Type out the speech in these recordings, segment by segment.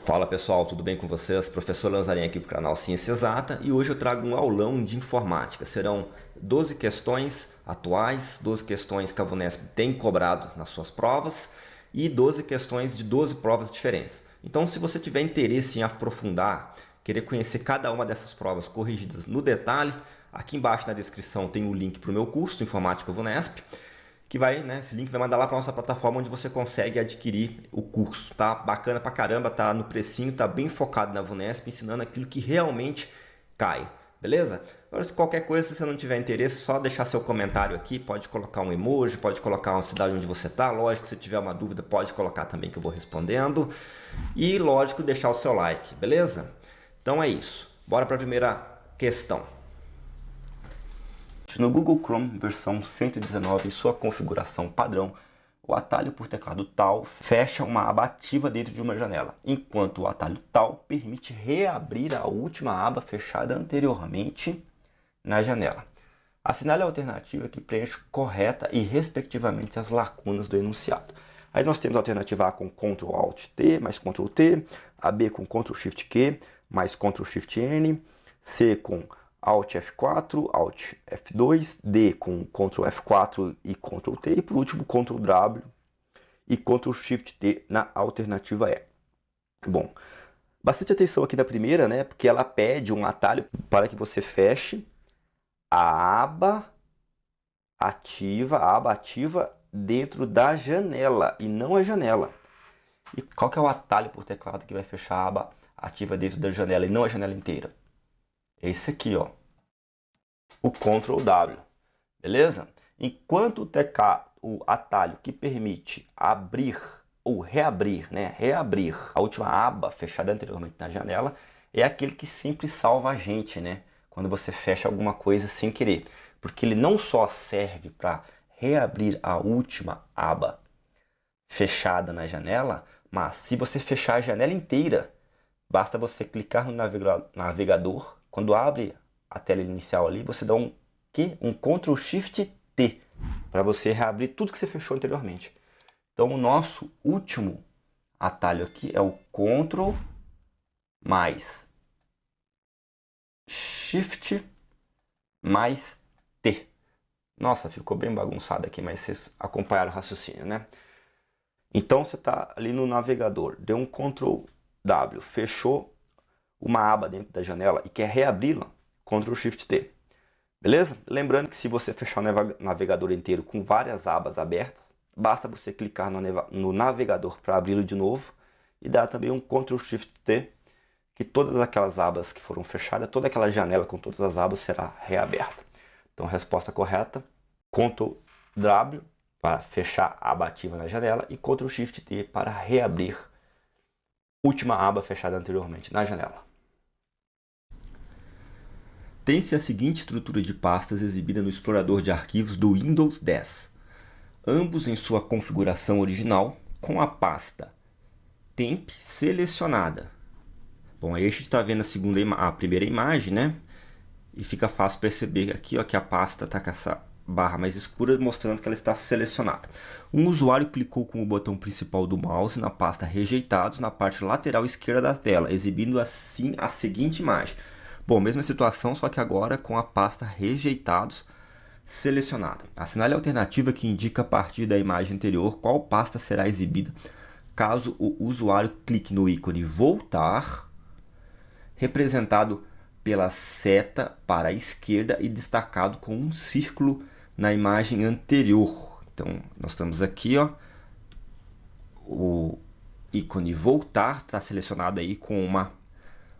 Fala pessoal, tudo bem com vocês? Professor Lanzarin aqui para o canal Ciência Exata e hoje eu trago um aulão de informática. Serão 12 questões atuais, 12 questões que a VUNESP tem cobrado nas suas provas e 12 questões de 12 provas diferentes. Então, se você tiver interesse em aprofundar, querer conhecer cada uma dessas provas corrigidas no detalhe, aqui embaixo na descrição tem o link para o meu curso Informática VUNESP, que vai, né, esse link vai mandar lá para nossa plataforma onde você consegue adquirir o curso, tá? Bacana pra caramba, tá no precinho, tá bem focado na VUNESP, ensinando aquilo que realmente cai, beleza? Agora, se qualquer coisa, se você não tiver interesse, só deixar seu comentário aqui, pode colocar um emoji, pode colocar uma cidade onde você tá, lógico, se tiver uma dúvida, pode colocar também que eu vou respondendo, e lógico, deixar o seu like, beleza? Então é isso, bora para a primeira questão. No Google Chrome versão 119, em sua configuração padrão, o atalho por teclado Tal fecha uma aba ativa dentro de uma janela, enquanto o atalho Tal permite reabrir a última aba fechada anteriormente na janela. Assinale a alternativa que preenche correta e respectivamente as lacunas do enunciado. Aí nós temos a alternativa A com Ctrl Alt T mais Ctrl T, a B com Ctrl Shift Q mais Ctrl Shift N, C com Alt F4, Alt F2, D com Ctrl F4 e Ctrl T, e por último Ctrl W e Ctrl Shift T na alternativa E. Bom, bastante atenção aqui na primeira, né? Porque ela pede um atalho para que você feche a aba ativa dentro da janela e não a janela. E qual que é o atalho por teclado que vai fechar a aba ativa dentro da janela e não a janela inteira? Esse aqui, ó, o Ctrl W, beleza? Enquanto o atalho que permite abrir ou reabrir, né? Reabrir a última aba fechada anteriormente na janela é aquele que sempre salva a gente, né? Quando você fecha alguma coisa sem querer, porque ele não só serve para reabrir a última aba fechada na janela, mas se você fechar a janela inteira, basta você clicar no navegador, quando abre a tela inicial ali, você dá um Ctrl Shift T, para você reabrir tudo que você fechou anteriormente. Então o nosso último atalho aqui é o Ctrl mais Shift mais T. Nossa, ficou bem bagunçado aqui, mas vocês acompanharam o raciocínio, né? Então você está ali no navegador, deu um Ctrl W, fechou uma aba dentro da janela e quer reabri-la, Ctrl Shift T. Beleza? Lembrando que se você fechar o navegador inteiro com várias abas abertas, basta você clicar no navegador para abri-lo de novo e dar também um Ctrl Shift T, que todas aquelas abas que foram fechadas, toda aquela janela com todas as abas será reaberta. Então, resposta correta, Ctrl W para fechar a aba ativa na janela e Ctrl Shift T para reabrir a última aba fechada anteriormente na janela. Tem-se a seguinte estrutura de pastas exibida no explorador de arquivos do Windows 10, ambos em sua configuração original, com a pasta temp selecionada. Bom, aí a gente está vendo a primeira imagem, né? E fica fácil perceber aqui, ó, que a pasta está com essa barra mais escura, mostrando que ela está selecionada. Um usuário clicou com o botão principal do mouse na pasta Rejeitados, na parte lateral esquerda da tela, exibindo assim a seguinte imagem. Bom, mesma situação, só que agora com a pasta Rejeitados selecionada. Assinale a alternativa que indica a partir da imagem anterior qual pasta será exibida caso o usuário clique no ícone Voltar, representado pela seta para a esquerda e destacado com um círculo na imagem anterior. Então, nós estamos aqui, ó, o ícone Voltar está selecionado aí com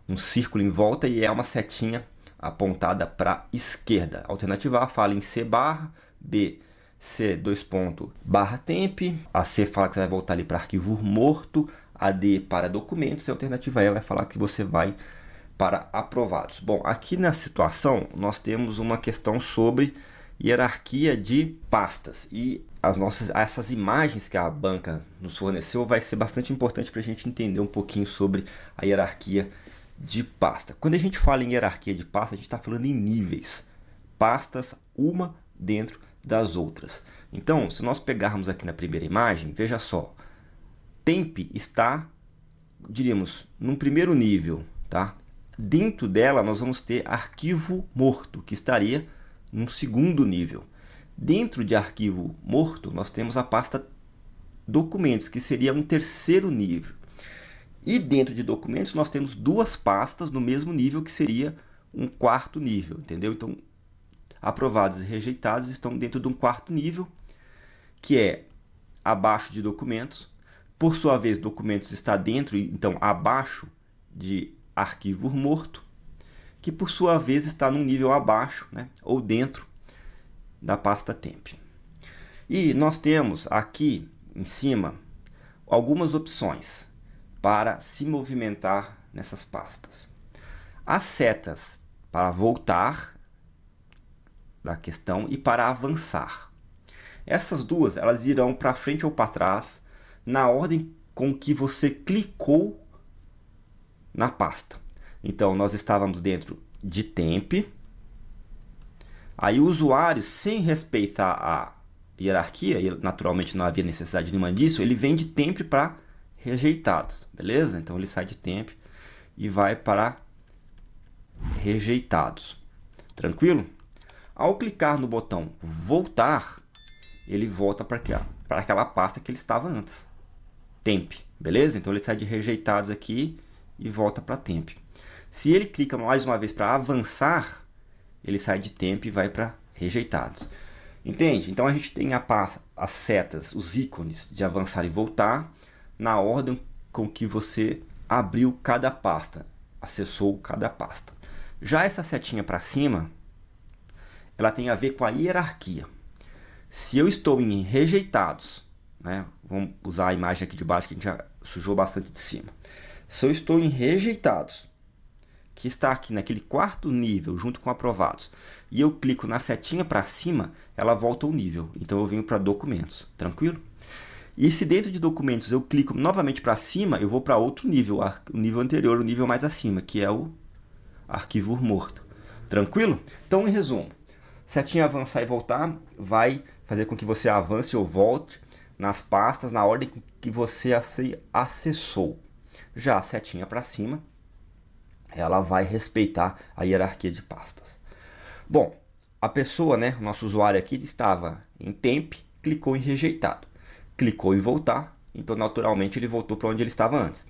um círculo em volta e é uma setinha apontada para a esquerda. Alternativa A fala em C barra, B, C, dois pontos, barra temp, a C fala que você vai voltar ali para arquivo morto, a D para documentos, e a alternativa E vai falar que você vai para aprovados. Bom, aqui na situação nós temos uma questão sobre hierarquia de pastas e essas imagens que a banca nos forneceu vai ser bastante importante para a gente entender um pouquinho sobre a hierarquia de pasta. Quando a gente fala em hierarquia de pasta, a gente está falando em níveis, pastas uma dentro das outras. Então, se nós pegarmos aqui na primeira imagem, veja só, temp está diríamos, num primeiro nível, tá? Dentro dela nós vamos ter arquivo morto, que estaria num segundo nível. Dentro de arquivo morto, nós temos a pasta documentos, que seria um terceiro nível. E dentro de documentos nós temos duas pastas no mesmo nível, que seria um quarto nível, entendeu? Então, aprovados e rejeitados estão dentro de um quarto nível, que é abaixo de documentos. Por sua vez, documentos está dentro, então abaixo de arquivo morto, que por sua vez está num nível abaixo, né, ou dentro da pasta temp. E nós temos aqui em cima algumas opções para se movimentar nessas pastas. As setas para voltar da questão e para avançar. Essas duas, elas irão para frente ou para trás na ordem com que você clicou na pasta. Então, nós estávamos dentro de temp. Aí o usuário, sem respeitar a hierarquia, e naturalmente não havia necessidade nenhuma disso, ele vem de temp para rejeitados, beleza? Então ele sai de temp e vai para rejeitados. Tranquilo? Ao clicar no botão voltar, ele volta para aquela pasta que ele estava antes. Temp, beleza? Então ele sai de rejeitados aqui e volta para temp. Se ele clica mais uma vez para avançar, ele sai de temp e vai para rejeitados. Entende? Então a gente tem as setas, os ícones de avançar e voltar na ordem com que você abriu cada pasta, acessou cada pasta. Já essa setinha para cima, ela tem a ver com a hierarquia. Se eu estou em rejeitados, né, vamos usar a imagem aqui de baixo que a gente já sujou bastante de cima. Se eu estou em rejeitados, que está aqui naquele quarto nível, junto com aprovados, e eu clico na setinha para cima, ela volta ao nível. Então eu venho para documentos, tranquilo? E se dentro de documentos eu clico novamente para cima, eu vou para outro nível, o nível anterior, o nível mais acima, que é o arquivo morto. Tranquilo? Então, em resumo, setinha avançar e voltar vai fazer com que você avance ou volte nas pastas na ordem que você acessou. Já a setinha para cima, ela vai respeitar a hierarquia de pastas. Bom, a pessoa, né, o nosso usuário aqui estava em temp, clicou em rejeitado. Clicou em voltar, então naturalmente ele voltou para onde ele estava antes.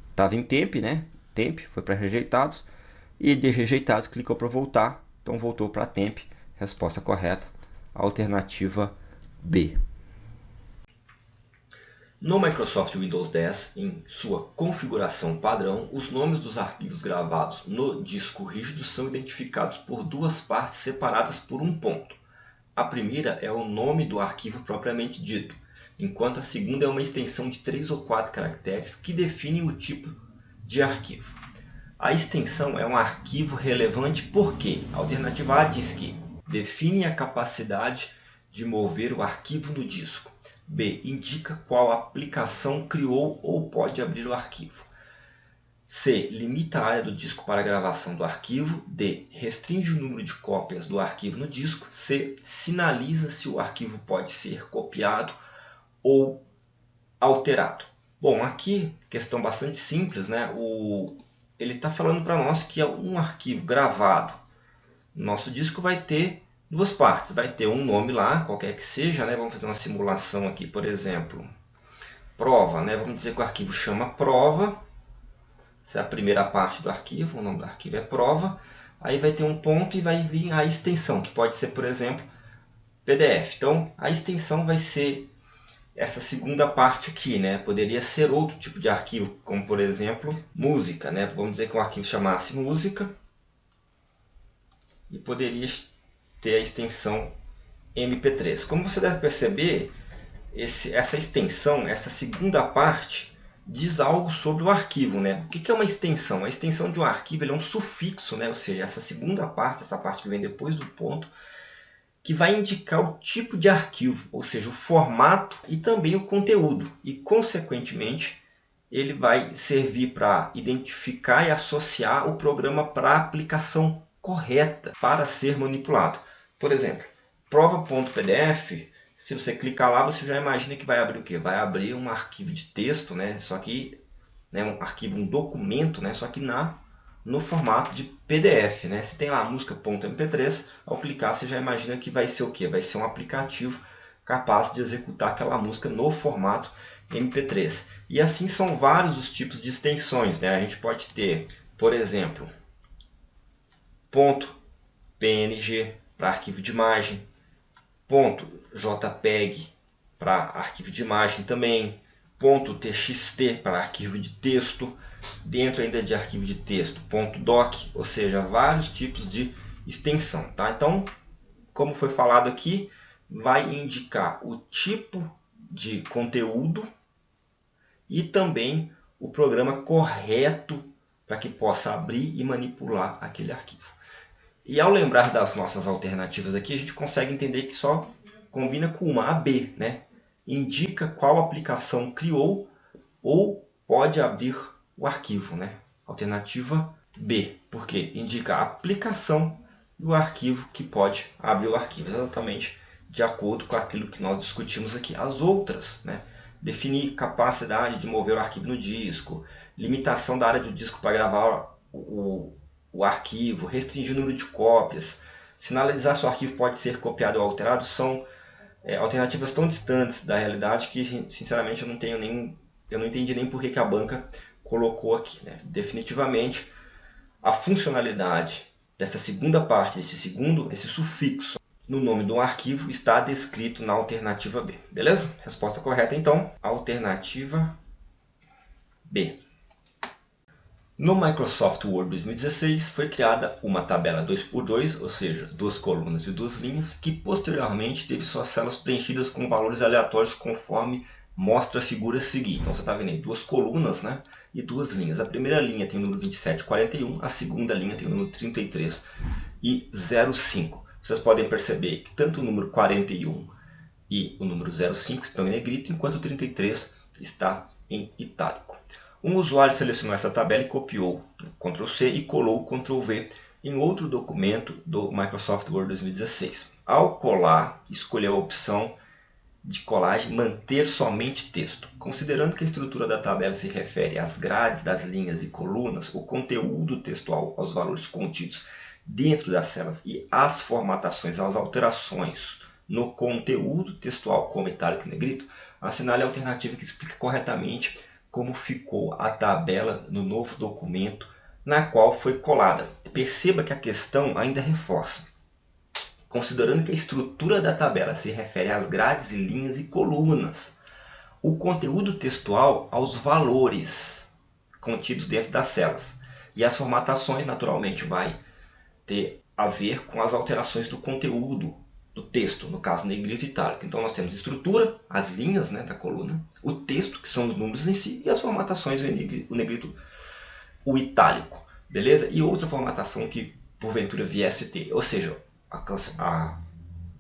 Estava em temp, né? Temp, foi para rejeitados. E de rejeitados clicou para voltar, então voltou para temp. Resposta correta, alternativa B. No Microsoft Windows 10, em sua configuração padrão, os nomes dos arquivos gravados no disco rígido são identificados por duas partes separadas por um ponto. A primeira é o nome do arquivo propriamente dito, enquanto a segunda é uma extensão de 3 ou 4 caracteres que definem o tipo de arquivo. A extensão é um arquivo relevante porque a alternativa A diz que define a capacidade de mover o arquivo no disco. B. Indica qual aplicação criou ou pode abrir o arquivo. C. Limita a área do disco para a gravação do arquivo. D. Restringe o número de cópias do arquivo no disco. C. Sinaliza se o arquivo pode ser copiado ou alterado. Bom, aqui, questão bastante simples, né? Ele está falando para nós que é um arquivo gravado. Nosso disco vai ter duas partes. Vai ter um nome lá, qualquer que seja, né? Vamos fazer uma simulação aqui, por exemplo, prova, né? Vamos dizer que o arquivo chama prova. Essa é a primeira parte do arquivo, o nome do arquivo é prova. Aí vai ter um ponto e vai vir a extensão, que pode ser, por exemplo, PDF. Então, a extensão vai ser essa segunda parte aqui, né? Poderia ser outro tipo de arquivo, como, por exemplo, música, né? Vamos dizer que o arquivo chamasse música e poderia ter a extensão MP3. Como você deve perceber, essa extensão, essa segunda parte, diz algo sobre o arquivo, né? O que é uma extensão? A extensão de um arquivo é um sufixo, né? Ou seja, essa segunda parte, essa parte que vem depois do ponto, que vai indicar o tipo de arquivo, ou seja, o formato e também o conteúdo. E, consequentemente, ele vai servir para identificar e associar o programa para a aplicação correta para ser manipulado. Por exemplo, prova.pdf, se você clicar lá, você já imagina que vai abrir o quê? Vai abrir um arquivo de texto, né? Só que né, um arquivo, um documento, né, só que no formato de PDF. Né? Se tem lá a música.mp3, ao clicar você já imagina que vai ser o quê? Vai ser um aplicativo capaz de executar aquela música no formato MP3. E assim são vários os tipos de extensões. Né? A gente pode ter, por exemplo, .png para arquivo de imagem, .jpeg para arquivo de imagem também, .txt para arquivo de texto, dentro ainda de arquivo de texto, .doc, ou seja, vários tipos de extensão. Tá? Então, como foi falado aqui, vai indicar o tipo de conteúdo e também o programa correto para que possa abrir e manipular aquele arquivo. E ao lembrar das nossas alternativas aqui, a gente consegue entender que só combina com uma, a B, né? Indica qual aplicação criou ou pode abrir o arquivo, né? Alternativa B, porque indica a aplicação do arquivo que pode abrir o arquivo, exatamente de acordo com aquilo que nós discutimos aqui. As outras, né? Definir capacidade de mover o arquivo no disco, limitação da área do disco para gravar o arquivo, restringir o número de cópias, sinalizar se o arquivo pode ser copiado ou alterado, são alternativas tão distantes da realidade que, sinceramente, eu não entendi nem por que a banca colocou aqui. Né? Definitivamente, a funcionalidade dessa segunda parte, esse sufixo no nome do arquivo está descrito na alternativa B. Beleza? Resposta correta, então, alternativa B. No Microsoft Word 2016 foi criada uma tabela 2x2, ou seja, 2 colunas e 2 linhas, que posteriormente teve suas células preenchidas com valores aleatórios conforme mostra a figura a seguir. Então você está vendo aí 2 colunas, né, e 2 linhas. A primeira linha tem o número 2741, a segunda linha tem o número 33 e 05. Vocês podem perceber que tanto o número 41 e o número 05 estão em negrito, enquanto o 33 está em itálico. Um usuário selecionou essa tabela e copiou Ctrl+C e colou Ctrl+V em outro documento do Microsoft Word 2016. Ao colar, escolheu a opção de colagem manter somente texto. Considerando que a estrutura da tabela se refere às grades das linhas e colunas, o conteúdo textual aos valores contidos dentro das células e as formatações às alterações no conteúdo textual como itálico e negrito, assinale a alternativa que explica corretamente como ficou a tabela no novo documento na qual foi colada. Perceba que a questão ainda reforça. Considerando que a estrutura da tabela se refere às grades e linhas e colunas, o conteúdo textual aos valores contidos dentro das células. E as formatações, naturalmente, vai ter a ver com as alterações do conteúdo do texto, no caso negrito e itálico. Então nós temos estrutura, as linhas, né, da coluna, o texto, que são os números em si, e as formatações, o negrito, o itálico. Beleza? E outra formatação que porventura viesse ter. Ou seja, a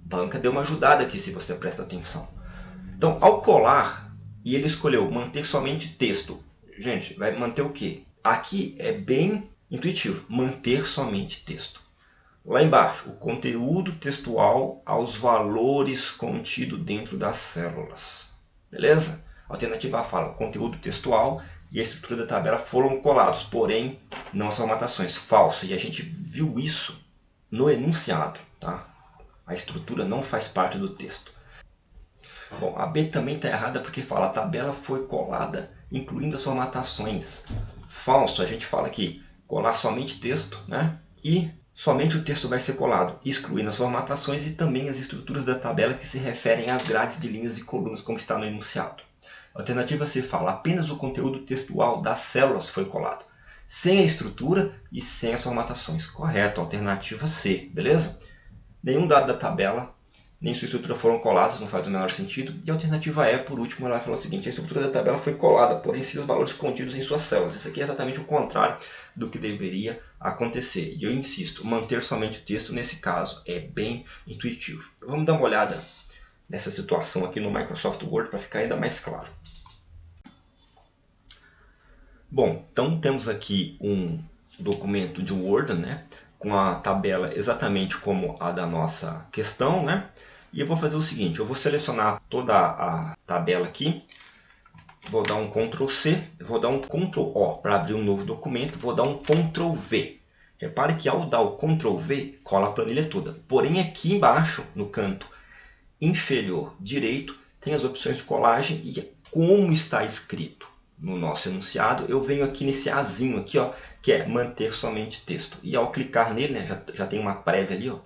banca deu uma ajudada aqui se você presta atenção. Então, ao colar, e ele escolheu manter somente texto. Gente, vai manter o quê? Aqui é bem intuitivo, manter somente texto. Lá embaixo, o conteúdo textual aos valores contidos dentro das células. Beleza? A alternativa A fala conteúdo textual e a estrutura da tabela foram colados, porém não as formatações. Falso. E a gente viu isso no enunciado. Tá? A estrutura não faz parte do texto. Bom, a B também está errada porque fala a tabela foi colada, incluindo as formatações. Falso. A gente fala aqui colar somente texto, né? E somente o texto vai ser colado, excluindo as formatações e também as estruturas da tabela que se referem às grades de linhas e colunas, como está no enunciado. A alternativa C fala apenas o conteúdo textual das células foi colado, sem a estrutura e sem as formatações. Correto, alternativa C, beleza? Nenhum dado da tabela nem sua estrutura foram colados, não faz o menor sentido. E a alternativa E, por último, ela fala o seguinte: a estrutura da tabela foi colada, porém sem os valores contidos em suas células. Isso aqui é exatamente o contrário do que deveria acontecer. E eu insisto, manter somente o texto nesse caso é bem intuitivo. Vamos dar uma olhada nessa situação aqui no Microsoft Word para ficar ainda mais claro. Bom, então temos aqui um documento de Word, né, com a tabela exatamente como a da nossa questão, né? E eu vou fazer o seguinte, eu vou selecionar toda a tabela aqui vou dar um Ctrl C, vou dar um Ctrl O para abrir um novo documento, vou dar um Ctrl V. Repare que ao dar o Ctrl V, cola a planilha toda. Porém, aqui embaixo, no canto inferior direito, tem as opções de colagem e como está escrito no nosso enunciado, eu venho aqui nesse azinho aqui, ó, que é manter somente texto. E ao clicar nele, né, já tem uma prévia ali, ó,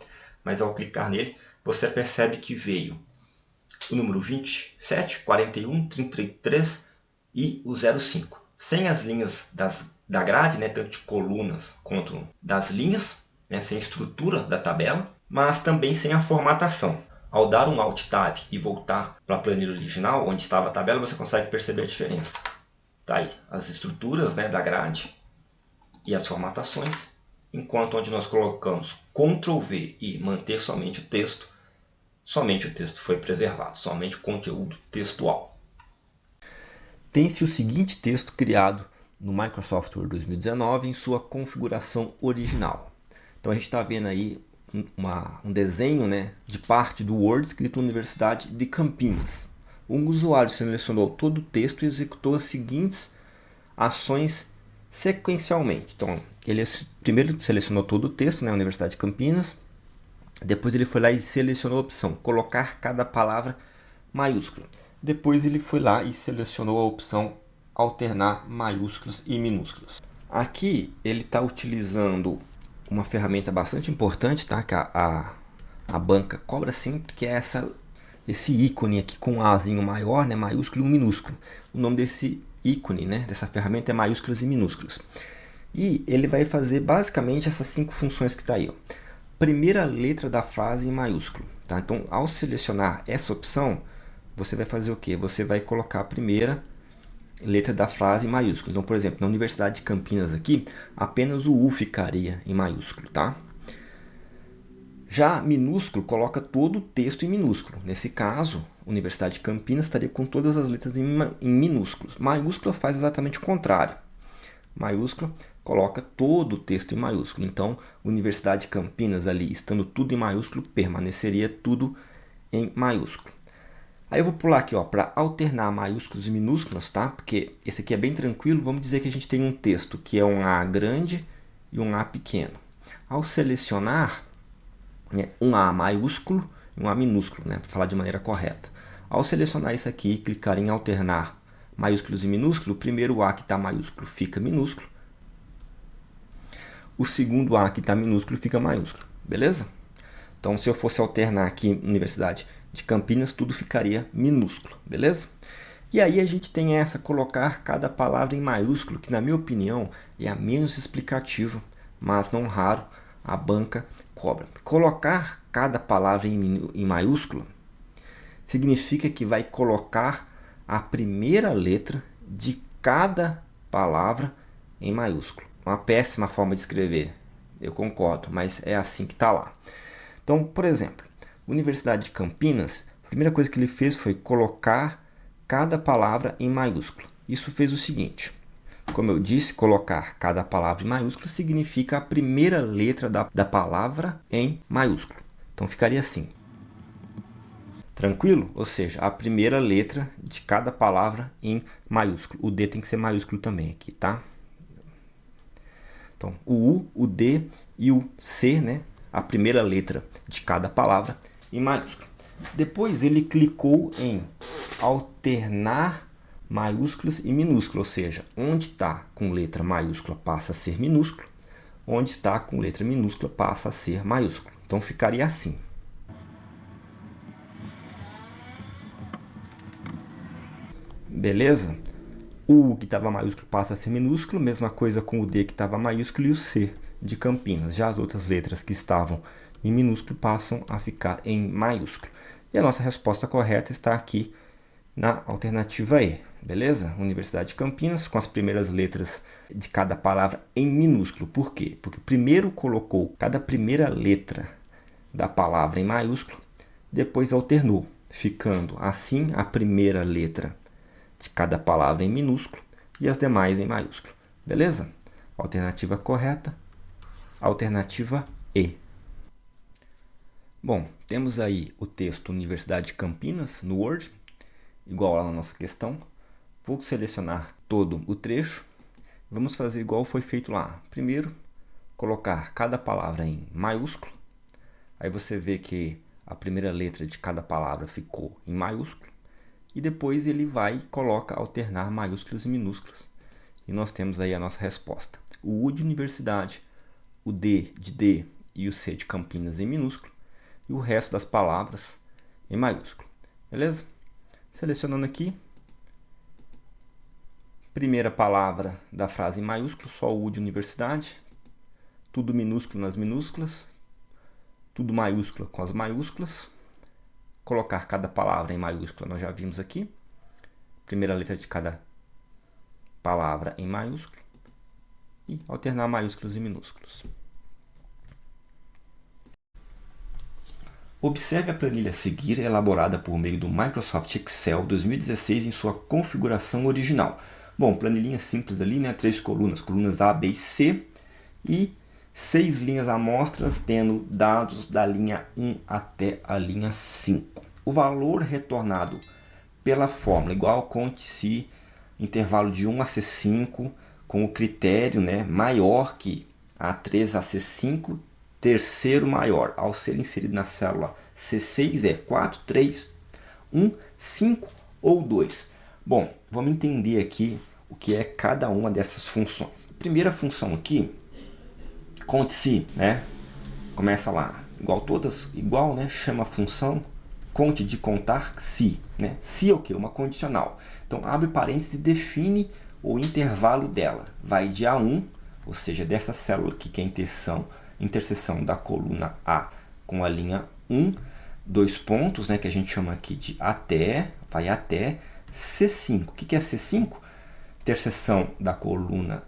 mas ao clicar nele, você percebe que veio o número 27, 41, 33 e o 05. Sem as linhas da grade, né, tanto de colunas quanto das linhas, né, sem estrutura da tabela, mas também sem a formatação. Ao dar um Alt Tab e voltar para a planilha original, onde estava a tabela, você consegue perceber a diferença. Tá aí as estruturas, né, da grade e as formatações, enquanto onde nós colocamos Ctrl V e manter somente o texto foi preservado, somente o conteúdo textual. Tem-se o seguinte texto criado no Microsoft Word 2019 em sua configuração original. Então a gente está vendo aí um desenho, né, de parte do Word escrito Universidade de Campinas. Um usuário selecionou todo o texto e executou as seguintes ações sequencialmente. Então, ele primeiro selecionou todo o texto, né, Universidade de Campinas. Depois ele foi lá e selecionou a opção colocar cada palavra maiúscula. Depois ele foi lá e selecionou a opção alternar maiúsculas e minúsculas. Aqui ele está utilizando uma ferramenta bastante importante, tá? Que a banca cobra sempre, que é esse ícone aqui com um Azinho maior, né? Maiúsculo e um minúsculo. O nome desse ícone, né, dessa ferramenta é maiúsculas e minúsculas. E ele vai fazer basicamente essas 5 funções que está aí, ó. Primeira letra da frase em maiúsculo. Tá? Então, ao selecionar essa opção, você vai fazer o quê? Você vai colocar a primeira letra da frase em maiúsculo. Então, por exemplo, na Universidade de Campinas aqui, apenas o U ficaria em maiúsculo. Tá? Já minúsculo coloca todo o texto em minúsculo. Nesse caso, Universidade de Campinas estaria com todas as letras em minúsculos. Maiúscula faz exatamente o contrário. Maiúscula coloca todo o texto em maiúsculo. Então, Universidade de Campinas ali, estando tudo em maiúsculo, permaneceria tudo em maiúsculo. Aí eu vou pular aqui para alternar maiúsculos e minúsculas, tá? Porque esse aqui é bem tranquilo. Vamos dizer que a gente tem um texto que é um A grande e um A pequeno. Ao selecionar um A maiúsculo e um A minúsculo, né? Para falar de maneira correta. Ao selecionar isso aqui e clicar em alternar maiúsculos e minúsculos, o primeiro A que está maiúsculo fica minúsculo. O segundo A que está minúsculo fica maiúsculo. Beleza? Então, se eu fosse alternar aqui na Universidade de Campinas, tudo ficaria minúsculo. Beleza? E aí a gente tem colocar cada palavra em maiúsculo, que na minha opinião é a menos explicativa, mas não raro a banca cobra. Colocar cada palavra em maiúsculo significa que vai colocar a primeira letra de cada palavra em maiúsculo. Uma péssima forma de escrever, eu concordo, mas é assim que está lá. Então, por exemplo, Universidade de Campinas, a primeira coisa que ele fez foi colocar cada palavra em maiúsculo. Isso fez o seguinte, como eu disse, colocar cada palavra em maiúsculo significa a primeira letra da palavra em maiúsculo. Então, ficaria assim. Tranquilo? Ou seja, a primeira letra de cada palavra em maiúsculo. O D tem que ser maiúsculo também aqui, tá? Então, o U, o D e o C, né? A primeira letra de cada palavra em maiúsculo. Depois ele clicou em alternar maiúsculos e minúsculos, ou seja, onde está com letra maiúscula passa a ser minúsculo, onde está com letra minúscula passa a ser maiúsculo. Então ficaria assim. Beleza? O U que estava maiúsculo passa a ser minúsculo, mesma coisa com o D que estava maiúsculo e o C de Campinas. Já as outras letras que estavam em minúsculo passam a ficar em maiúsculo. E a nossa resposta correta está aqui na alternativa E, beleza? Universidade de Campinas, com as primeiras letras de cada palavra em minúsculo. Por quê? Porque primeiro colocou cada primeira letra da palavra em maiúsculo, depois alternou, ficando assim a primeira letra de cada palavra em minúsculo e as demais em maiúsculo. Beleza? Alternativa correta, alternativa E. Bom, temos aí o texto Universidade de Campinas no Word, igual lá na nossa questão. Vou selecionar todo o trecho. Vamos fazer igual foi feito lá. Primeiro, colocar cada palavra em maiúsculo. Aí você vê que a primeira letra de cada palavra ficou em maiúsculo. E depois ele vai e coloca alternar maiúsculos e minúsculos. E nós temos aí a nossa resposta. O U de universidade, o D de D e o C de Campinas em minúsculo. E o resto das palavras em maiúsculo. Beleza? Selecionando aqui. Primeira palavra da frase em maiúsculo, só o U de universidade. Tudo minúsculo nas minúsculas. Tudo maiúsculo com as maiúsculas. Colocar cada palavra em maiúscula, nós já vimos aqui. Primeira letra de cada palavra em maiúsculo. E alternar maiúsculos e minúsculos. Observe a planilha a seguir, elaborada por meio do Microsoft Excel 2016 em sua configuração original. Bom, planilhinha simples ali, né? 3 colunas, colunas A, B e C. E 6 linhas amostras, tendo dados da linha 1 até a linha 5. O valor retornado pela fórmula igual conte-se intervalo de 1 a C5, com o critério, né, maior que A3 a C5, terceiro maior. Ao ser inserido na célula C6 é 4, 3, 1, 5 ou 2. Bom, vamos entender aqui o que é cada uma dessas funções. A primeira função aqui, conte-se, né? Começa lá, igual todas, igual, né? Chama a função conte de contar se, né? Se é o quê? Uma condicional. Então, abre parênteses e define o intervalo dela. Vai de A1, ou seja, dessa célula aqui, que é a interseção da coluna A com a linha 1, 2 pontos, né? Que a gente chama aqui de até, vai até C5. O que é C5? Interseção da coluna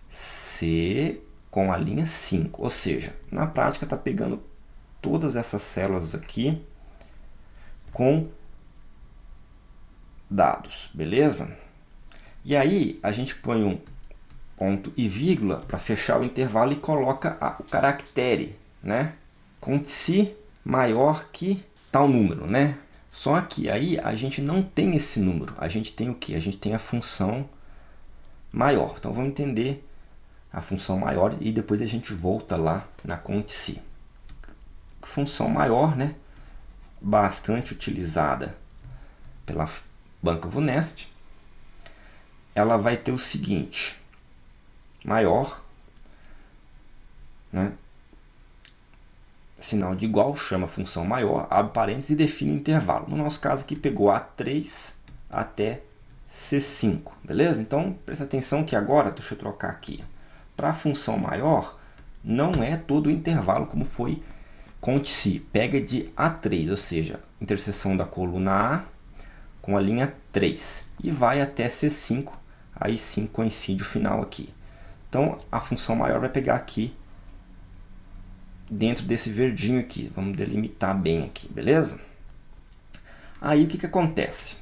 C com a linha 5. Ou seja, na prática está pegando todas essas células aqui com dados, beleza? E aí a gente põe um ponto e vírgula para fechar o intervalo e coloca o caractere, né? Conte-se maior que tal número, né? Só que aí a gente não tem esse número. A gente tem o quê? A gente tem a função maior. Então vamos entender a função maior e depois a gente volta lá na conte-se. Função maior, né? Bastante utilizada pela banca VUNESP. Ela vai ter o seguinte: maior, né? Sinal de igual, chama a função maior, abre parênteses e define o intervalo. No nosso caso aqui pegou A3 até C5, beleza? Então presta atenção que agora, deixa eu trocar aqui. Para a função maior, não é todo o intervalo como foi conte-se. Pega de A3, ou seja, interseção da coluna A com a linha 3. E vai até C5, aí sim coincide o final aqui. Então a função maior vai pegar aqui, dentro desse verdinho aqui. Vamos delimitar bem aqui, beleza? Aí o que acontece?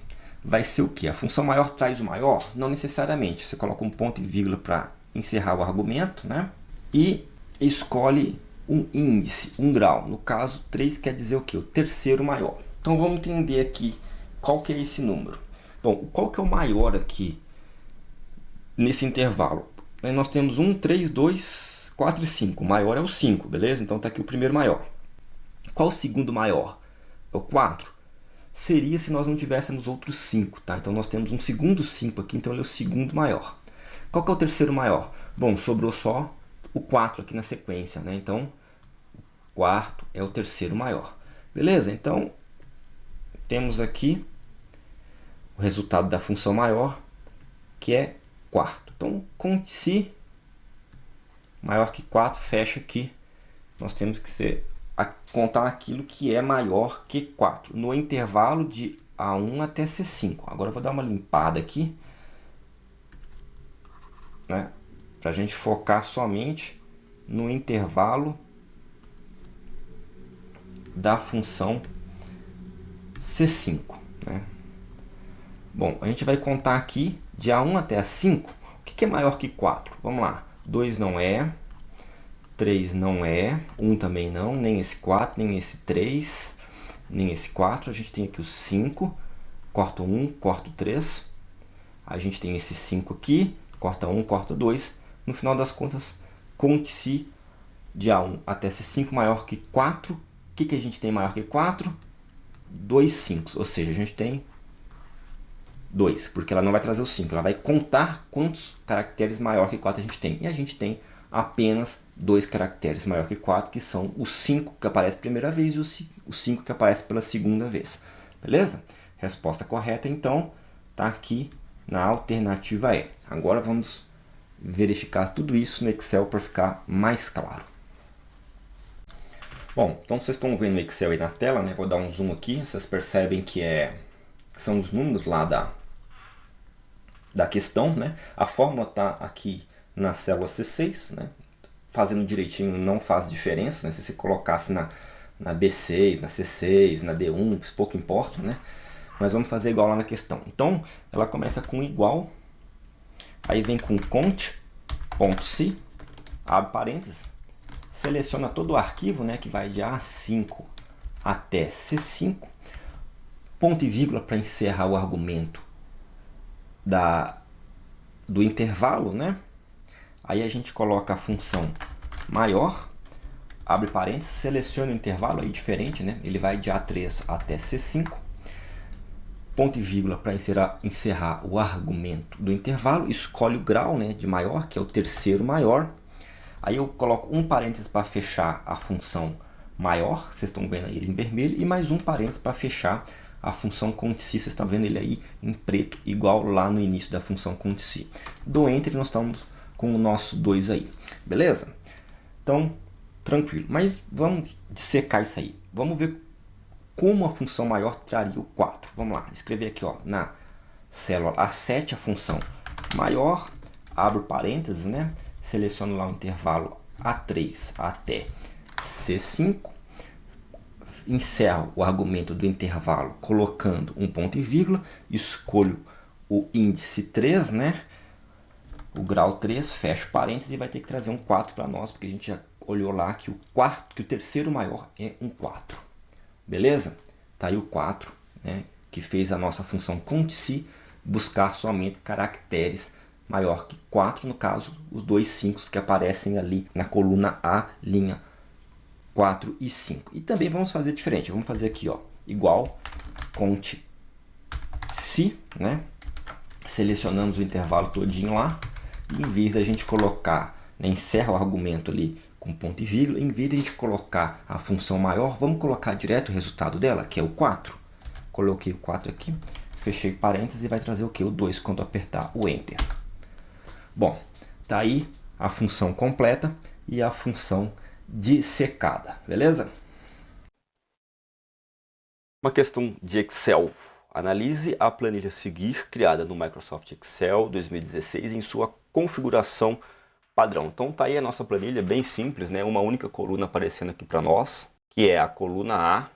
Vai ser o que? A função maior traz o maior? Não necessariamente. Você coloca um ponto e vírgula para encerrar o argumento, né? E escolhe um índice, um grau. No caso, 3 quer dizer o quê? O terceiro maior. Então vamos entender aqui qual que é esse número. Bom, qual que é o maior aqui nesse intervalo? Aí nós temos 1, 3, 2, 4 e 5. O maior é o 5, beleza? Então está aqui o primeiro maior. Qual o segundo maior? É o 4. Seria se nós não tivéssemos outros 5, tá? Então nós temos um segundo 5 aqui, então ele é o segundo maior. Qual que é o terceiro maior? Bom, sobrou só o 4 aqui na sequência, né? Então, o quarto é o terceiro maior. Beleza? Então, temos aqui o resultado da função maior, que é quarto. Então, conte-se maior que 4, fecha aqui. Nós temos que contar aquilo que é maior que 4, no intervalo de A1 até C5. Agora eu vou dar uma limpada aqui, né, para a gente focar somente no intervalo da função C5, né? Bom, a gente vai contar aqui de A1 até A5. O que é maior que 4? Vamos lá. 2 não é, 3 não é, 1 também não, nem esse 4, nem esse 3, nem esse 4. A gente tem aqui o 5, corta 1, corta 3. A gente tem esse 5 aqui, corta 1, corta 2. No final das contas, conte-se de A1 até C5 maior que 4. O que a gente tem maior que 4? 2 5, ou seja, a gente tem 2, porque ela não vai trazer o 5, ela vai contar quantos caracteres maior que 4 a gente tem. E a gente tem apenas 2 caracteres maior que 4, que são o 5 que aparece pela primeira vez e o 5 que aparece pela segunda vez. Beleza? Resposta correta, então, está aqui na alternativa E. Agora vamos verificar tudo isso no Excel para ficar mais claro. Bom, então vocês estão vendo o Excel aí na tela, né? Vou dar um zoom aqui, vocês percebem que são os números lá da questão, né? A fórmula está aqui na célula C6, né? Fazendo direitinho não faz diferença, né? Se você colocasse na B6, na C6, na D1, isso pouco importa, né? Mas vamos fazer igual lá na questão. Então, ela começa com igual, aí vem com cont.c, abre parênteses, seleciona todo o arquivo, né, que vai de A5 até C5, ponto e vírgula para encerrar o argumento do intervalo, né? Aí a gente coloca a função maior, abre parênteses, seleciona o intervalo, aí diferente, né? Ele vai de A3 até C5, ponto e vírgula para encerrar o argumento do intervalo, escolhe o grau, né, de maior, que é o terceiro maior. Aí eu coloco um parênteses para fechar a função maior, vocês estão vendo ele em vermelho, e mais um parênteses para fechar a função cont.c, vocês estão vendo ele aí em preto, igual lá no início da função cont.c. Do Enter nós estamos com o nosso 2 aí, beleza? Então, tranquilo. Mas vamos dissecar isso aí. Vamos ver como a função maior traria o 4. Vamos lá, escrever aqui ó, na célula A7 a função maior, abro parênteses, né? Seleciono lá o intervalo A3 até C5, encerro o argumento do intervalo colocando um ponto e vírgula, escolho o índice 3, né? O grau 3, fecho parênteses e vai ter que trazer um 4 para nós, porque a gente já olhou lá que o terceiro maior é um 4. Beleza? Tá aí o 4, né, que fez a nossa função cont.c buscar somente caracteres maior que 4, no caso, os dois 5 que aparecem ali na coluna A, linha 4 e 5. E também vamos fazer diferente, vamos fazer aqui, ó, igual cont.c, né? Selecionamos o intervalo todinho lá, e em vez da gente colocar, né, encerra o argumento ali com ponto e vírgula, em vez de a gente colocar a função maior, vamos colocar direto o resultado dela, que é o 4. Coloquei o 4 aqui, fechei parênteses e vai trazer o que? O 2 quando apertar o Enter. Bom, tá aí a função completa e a função dissecada, beleza? Uma questão de Excel. Analise a planilha a seguir, criada no Microsoft Excel 2016 em sua configuração padrão. Então tá aí a nossa planilha, bem simples, né? Uma única coluna aparecendo aqui para nós, que é a coluna A.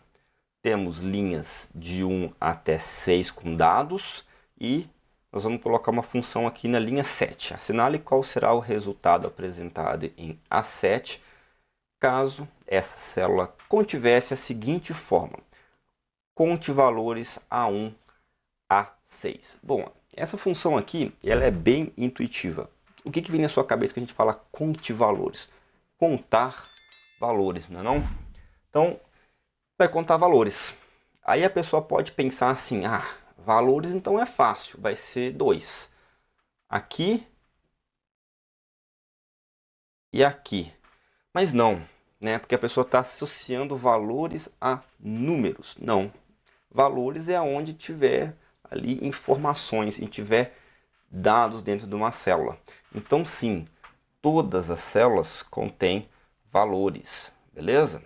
Temos linhas de 1 até 6 com dados e nós vamos colocar uma função aqui na linha 7. Assinale qual será o resultado apresentado em A7 caso essa célula contivesse a seguinte fórmula: conte valores A1 a 6. Bom, essa função aqui ela é bem intuitiva. O que vem na sua cabeça que a gente fala conte valores? Contar valores, não é não? Então, vai contar valores. Aí a pessoa pode pensar assim, valores então é fácil, vai ser 2. Aqui e aqui. Mas não, né? Porque a pessoa está associando valores a números. Não. Valores é onde tiver ali informações, e tiver dados dentro de uma célula. Então sim, todas as células contêm valores, beleza?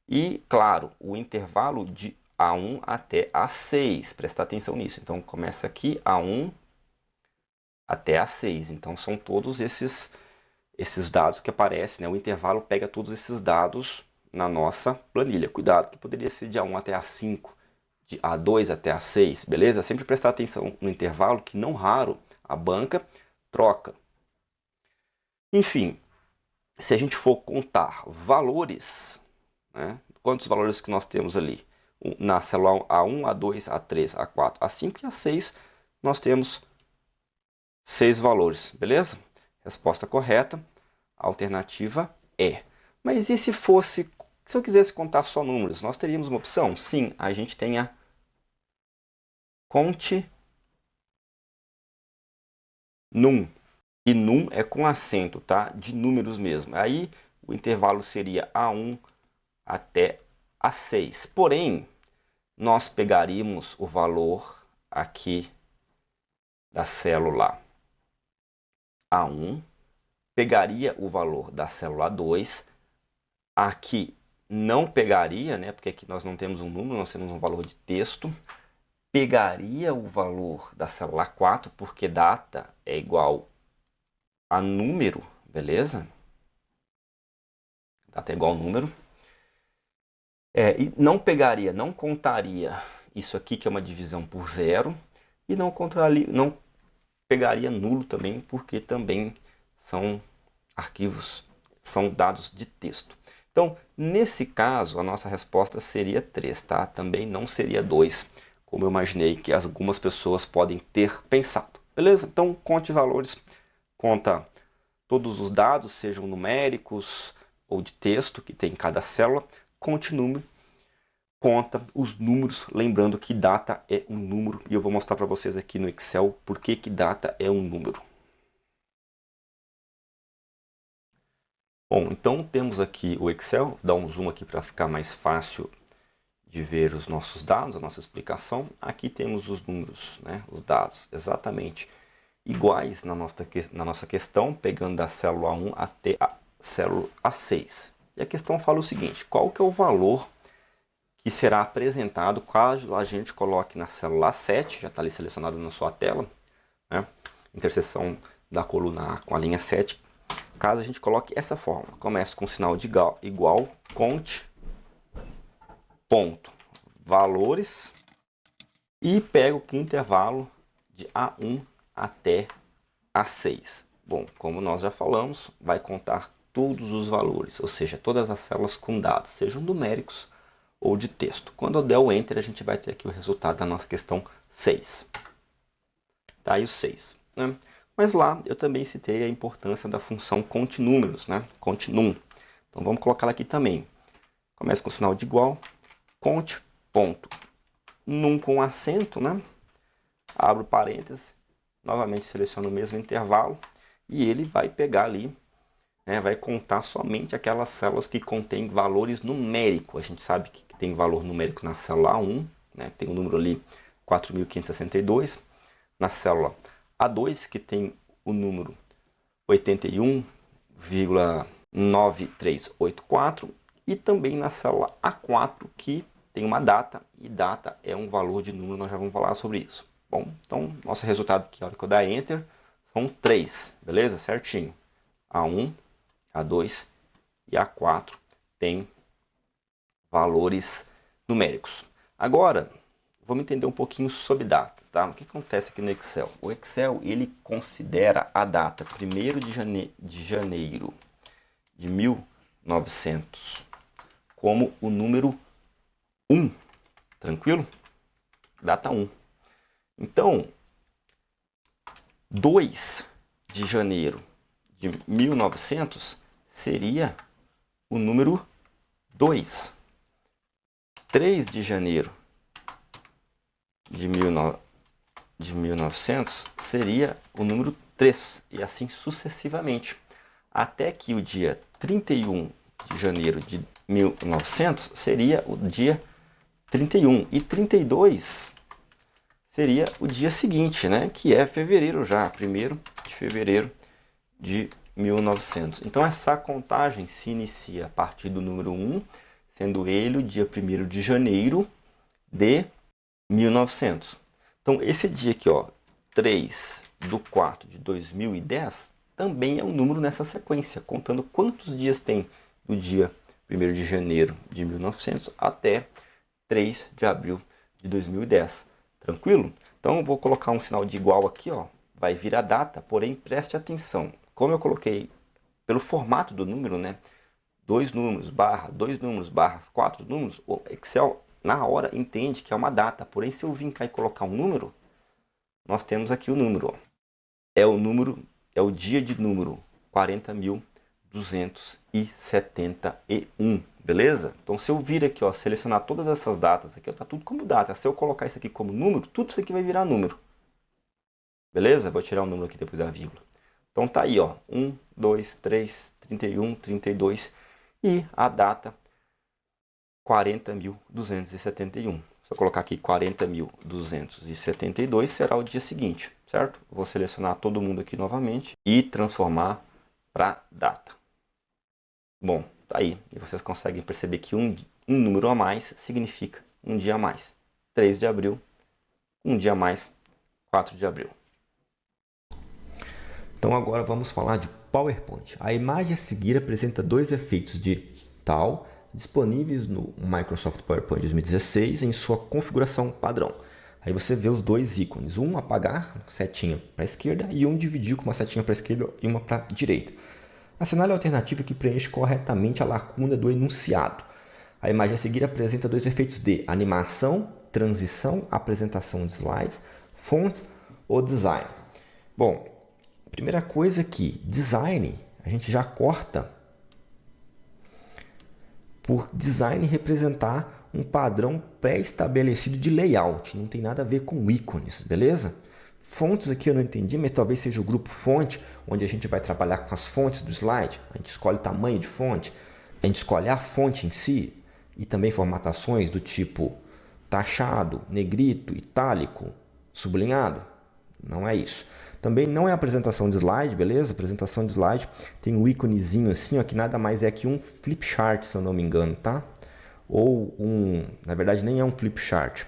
E claro, o intervalo de A1 até A6, prestar atenção nisso. Então começa aqui A1 até A6, então são todos esses dados que aparecem, né? O intervalo pega todos esses dados na nossa planilha. Cuidado que poderia ser de A1 até A5, de A2 até A6, beleza? Sempre prestar atenção no intervalo, que não raro a banca troca. Enfim, se a gente for contar valores, né, quantos valores que nós temos ali? Na célula A1, A2, A3, A4, A5 e A6, nós temos 6 valores, beleza? Resposta correta, a alternativa é. Mas e se eu quisesse contar só números, nós teríamos uma opção? Sim, a gente tem a conte num. E num é com acento, tá? De números mesmo. Aí o intervalo seria A1 até A6. Porém, nós pegaríamos o valor aqui da célula A1, pegaria o valor da célula 2, aqui não pegaria, né? Porque aqui nós não temos um número, nós temos um valor de texto. Pegaria o valor da célula 4, porque data é igual a número, beleza? Data é igual a número. E não pegaria, não contaria isso aqui, que é uma divisão por zero, e não pegaria nulo também, porque também são arquivos, são dados de texto. Então, nesse caso, a nossa resposta seria 3, tá? Também não seria 2, como eu imaginei que algumas pessoas podem ter pensado. Beleza? Então, conte valores, conta todos os dados, sejam numéricos ou de texto que tem em cada célula, conte número, conta os números, lembrando que data é um número, e eu vou mostrar para vocês aqui no Excel por que data é um número. Bom, então temos aqui o Excel, vou dar um zoom aqui para ficar mais fácil de ver os nossos dados, a nossa explicação. Aqui temos os números, né, os dados, exatamente iguais na nossa questão, pegando da célula 1 até a célula A6. E a questão fala o seguinte: qual que é o valor que será apresentado caso a gente coloque na célula A7, já está ali selecionado na sua tela, né? Interseção da coluna A com a linha 7, caso a gente coloque essa fórmula. Começa com o sinal de igual, conte, ponto, valores, e pega o intervalo de A1 até A6. Bom, como nós já falamos, vai contar todos os valores, ou seja, todas as células com dados, sejam numéricos ou de texto. Quando eu der o Enter, a gente vai ter aqui o resultado da nossa questão 6. Tá aí o 6. Né? Mas lá eu também citei a importância da função continúmeros, né? Continum. Então vamos colocar ela aqui também. Começa com o sinal de igual, conte, ponto. Num com acento, né? Abro parênteses, novamente seleciono o mesmo intervalo e ele vai pegar ali, né, vai contar somente aquelas células que contêm valores numéricos. A gente sabe que tem valor numérico na célula A1, né, tem o número ali 4.562, na célula A2, que tem o número 81,9384, e também na célula A4, que tem uma data, e data é um valor de número, nós já vamos falar sobre isso. Bom, então nosso resultado aqui, a hora que eu dar Enter, são 3, beleza? Certinho. A1, A2 e A4 tem valores numéricos. Agora, vamos entender um pouquinho sobre data, tá? O que acontece aqui no Excel? O Excel, ele considera a data 1º de janeiro de 1900 como o número 1, tranquilo? Data 1. Então, 2 de janeiro de 1900 seria o número 2. 3 de janeiro de 1900 seria o número 3, e assim sucessivamente, até que o dia 31 de janeiro de 1900 seria o dia 31, e 32 seria o dia seguinte, né, que é fevereiro já, 1º de fevereiro de 1900. Então essa contagem se inicia a partir do número 1, sendo ele o dia 1º de janeiro de 1900. Então esse dia aqui, ó, 3/4 de 2010, também é um número nessa sequência, contando quantos dias tem do dia 1º de janeiro de 1900 até 3 de abril de 2010. Tranquilo? Então eu vou colocar um sinal de igual aqui, ó, vai vir a data, porém preste atenção. Como eu coloquei pelo formato do número, né, 2 números, barra, 2 números, barra, 4 números, o Excel na hora entende que é uma data. Porém, se eu vir cá e colocar um número, nós temos aqui o número, ó. é o dia de número 40.271, beleza? Então se eu vir aqui, ó, selecionar todas essas datas aqui, ó, tá tudo como data. Se eu colocar isso aqui como número, tudo isso aqui vai virar número. Beleza? Vou tirar o número aqui depois da vírgula. Então tá aí, ó, 1, 2, 3, 31, 32 e a data 40.271. Se eu colocar aqui 40.272, será o dia seguinte, certo? Vou selecionar todo mundo aqui novamente e transformar para data. Bom, tá aí. E vocês conseguem perceber que um número a mais significa um dia a mais. 3 de abril, um dia a mais, 4 de abril. Então agora vamos falar de PowerPoint. A imagem a seguir apresenta dois efeitos de tal disponíveis no Microsoft PowerPoint 2016 em sua configuração padrão. Aí você vê os dois ícones, um apagar, setinha para a esquerda, e um dividir com uma setinha para a esquerda e uma para a direita. Assinale a alternativa que preenche corretamente a lacuna do enunciado. A imagem a seguir apresenta dois efeitos de animação, transição, apresentação de slides, fontes ou design. Bom, primeira coisa aqui, design, a gente já corta por design representar um padrão pré-estabelecido de layout, não tem nada a ver com ícones, beleza? Fontes aqui eu não entendi, mas talvez seja o grupo fonte, onde a gente vai trabalhar com as fontes do slide. A gente escolhe o tamanho de fonte, a gente escolhe a fonte em si e também formatações do tipo taxado, negrito, itálico, sublinhado. Não é isso. Também não é apresentação de slide, beleza? Apresentação de slide tem um íconezinho assim, ó, que nada mais é que um flip chart, se eu não me engano, tá? Ou na verdade nem é um flip chart.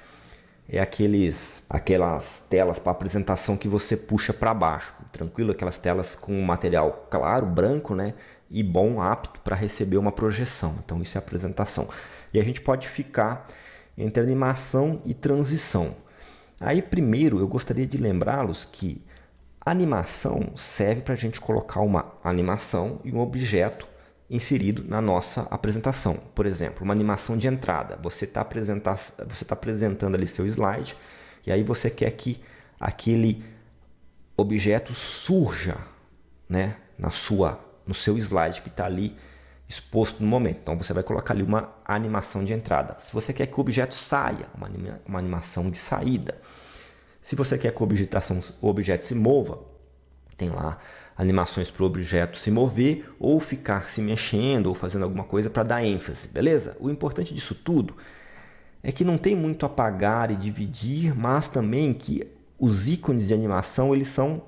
É aquelas telas para apresentação que você puxa para baixo, tranquilo? Aquelas telas com material claro, branco, né? E bom, apto para receber uma projeção. Então isso é apresentação. E a gente pode ficar entre animação e transição. Aí primeiro eu gostaria de lembrá-los que animação serve para a gente colocar uma animação e um objeto inserido na nossa apresentação. Por exemplo, uma animação de entrada. Você está apresentando ali seu slide e aí você quer que aquele objeto surja, né, no seu slide que está ali exposto no momento. Então você vai colocar ali uma animação de entrada. Se você quer que o objeto saia, uma animação de saída. Se você quer que o objeto se mova, tem lá animações para o objeto se mover ou ficar se mexendo ou fazendo alguma coisa para dar ênfase, beleza? O importante disso tudo é que não tem muito apagar e dividir, mas também que os ícones de animação eles são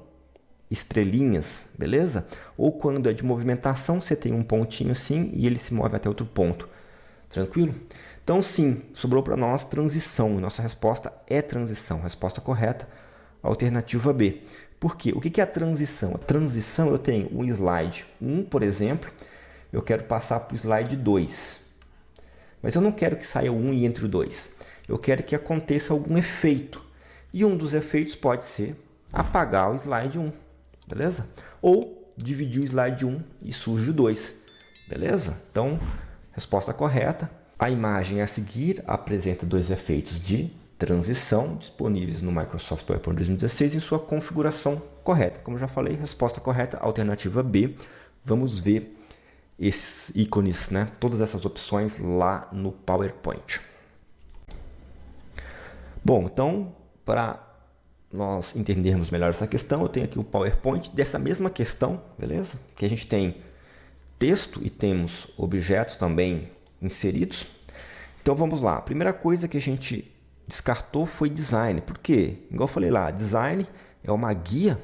estrelinhas, beleza? Ou quando é de movimentação, você tem um pontinho assim e ele se move até outro ponto, tranquilo? Então sim, sobrou para nós transição. Nossa resposta é transição. Resposta correta, alternativa B. Por quê? O que é a transição? A transição eu tenho o slide 1, por exemplo. Eu quero passar para o slide 2. Mas eu não quero que saia o 1 e entre o 2. Eu quero que aconteça algum efeito. E um dos efeitos pode ser apagar o slide 1. Beleza? Ou dividir o slide 1 e surge o 2. Beleza? Então, resposta correta. A imagem a seguir apresenta dois efeitos de transição disponíveis no Microsoft PowerPoint 2016 em sua configuração correta. Como já falei, resposta correta, alternativa B. Vamos ver esses ícones, né? Todas essas opções lá no PowerPoint. Bom, então, para nós entendermos melhor essa questão, eu tenho aqui o PowerPoint dessa mesma questão, beleza? Que a gente tem texto e temos objetos também inseridos. Então vamos lá. A primeira coisa que a gente descartou foi design. Por quê? Igual eu falei lá, design é uma guia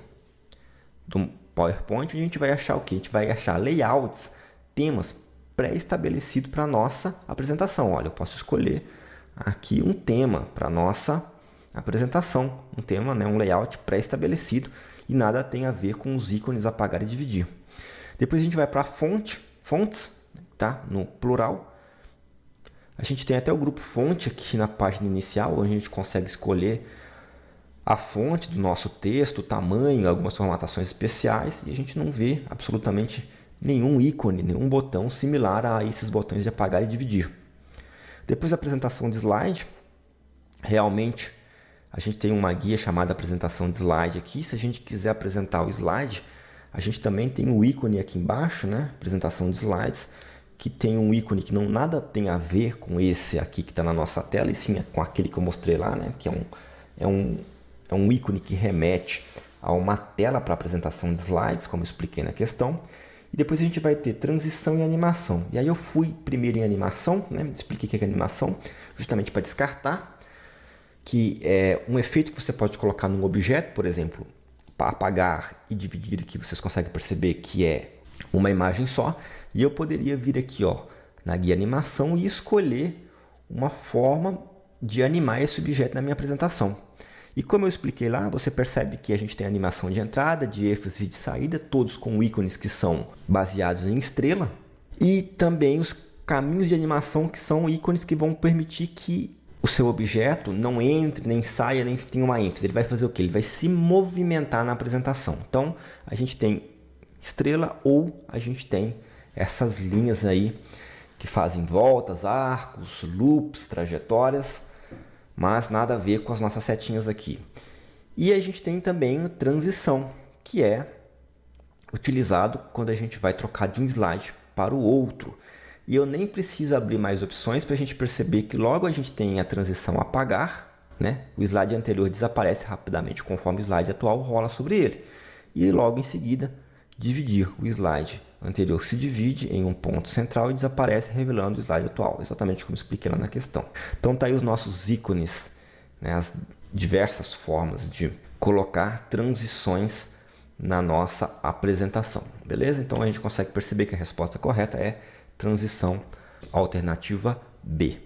do PowerPoint onde a gente vai achar o quê? A gente vai achar layouts, temas pré-estabelecidos para a nossa apresentação. Olha, eu posso escolher aqui um tema para a nossa apresentação. Um tema, né? Um layout pré-estabelecido e nada tem a ver com os ícones apagar e dividir. Depois a gente vai para a fontes, tá? No plural. A gente tem até o grupo fonte aqui na página inicial, onde a gente consegue escolher a fonte do nosso texto, o tamanho, algumas formatações especiais, e a gente não vê absolutamente nenhum ícone, nenhum botão similar a esses botões de apagar e dividir. Depois da apresentação de slide, realmente a gente tem uma guia chamada apresentação de slide aqui. Se a gente quiser apresentar o slide, a gente também tem o ícone aqui embaixo, né? Apresentação de slides, que tem um ícone que não nada tem a ver com esse aqui que está na nossa tela, e sim com aquele que eu mostrei lá, né? Que é um ícone que remete a uma tela para apresentação de slides, como eu expliquei na questão. E depois a gente vai ter transição e animação. E aí eu fui primeiro em animação, né? Expliquei o que é animação, justamente para descartar, que é um efeito que você pode colocar num objeto, por exemplo, para apagar e dividir aqui, vocês conseguem perceber que é uma imagem só. E eu poderia vir aqui, ó, na guia animação e escolher uma forma de animar esse objeto na minha apresentação. E como eu expliquei lá, você percebe que a gente tem animação de entrada, de ênfase e de saída, todos com ícones que são baseados em estrela. E também os caminhos de animação, que são ícones que vão permitir que o seu objeto não entre, nem saia, nem tenha uma ênfase. Ele vai fazer o quê? Ele vai se movimentar na apresentação. Então, a gente tem estrela ou a gente tem essas linhas aí que fazem voltas, arcos, loops, trajetórias, mas nada a ver com as nossas setinhas aqui. E a gente tem também a transição, que é utilizado quando a gente vai trocar de um slide para o outro. E eu nem preciso abrir mais opções para a gente perceber que logo a gente tem a transição apagar, né? O slide anterior desaparece rapidamente conforme o slide atual rola sobre ele. E logo em seguida, dividir. O slide anterior se divide em um ponto central e desaparece, revelando o slide atual, exatamente como expliquei lá na questão. Então tá aí os nossos ícones, né? As diversas formas de colocar transições na nossa apresentação, beleza? Então a gente consegue perceber que a resposta correta é transição alternativa B.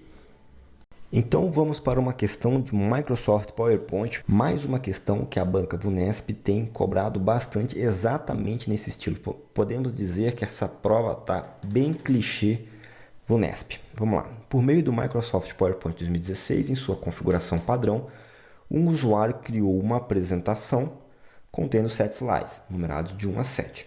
Então vamos para uma questão de Microsoft PowerPoint, mais uma questão que a banca VUNESP tem cobrado bastante exatamente nesse estilo. Podemos dizer que essa prova está bem clichê VUNESP. Vamos lá. Por meio do Microsoft PowerPoint 2016, em sua configuração padrão, um usuário criou uma apresentação contendo 7 slides, numerados de 1 a 7,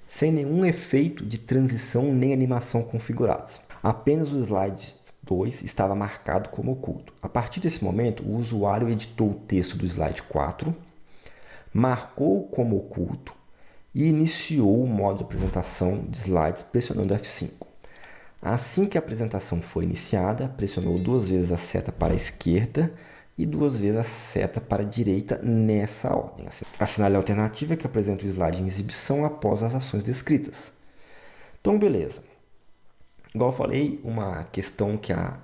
sem nenhum efeito de transição nem animação configurados. Apenas o slide 2 estava marcado como oculto. A partir desse momento, o usuário editou o texto do slide 4, marcou como oculto e iniciou o modo de apresentação de slides pressionando F5. Assim que a apresentação foi iniciada, pressionou 2 vezes a seta para a esquerda e 2 vezes a seta para a direita nessa ordem. Assinale a alternativa que apresenta o slide em exibição após as ações descritas. Então, beleza. Igual eu falei, uma questão que a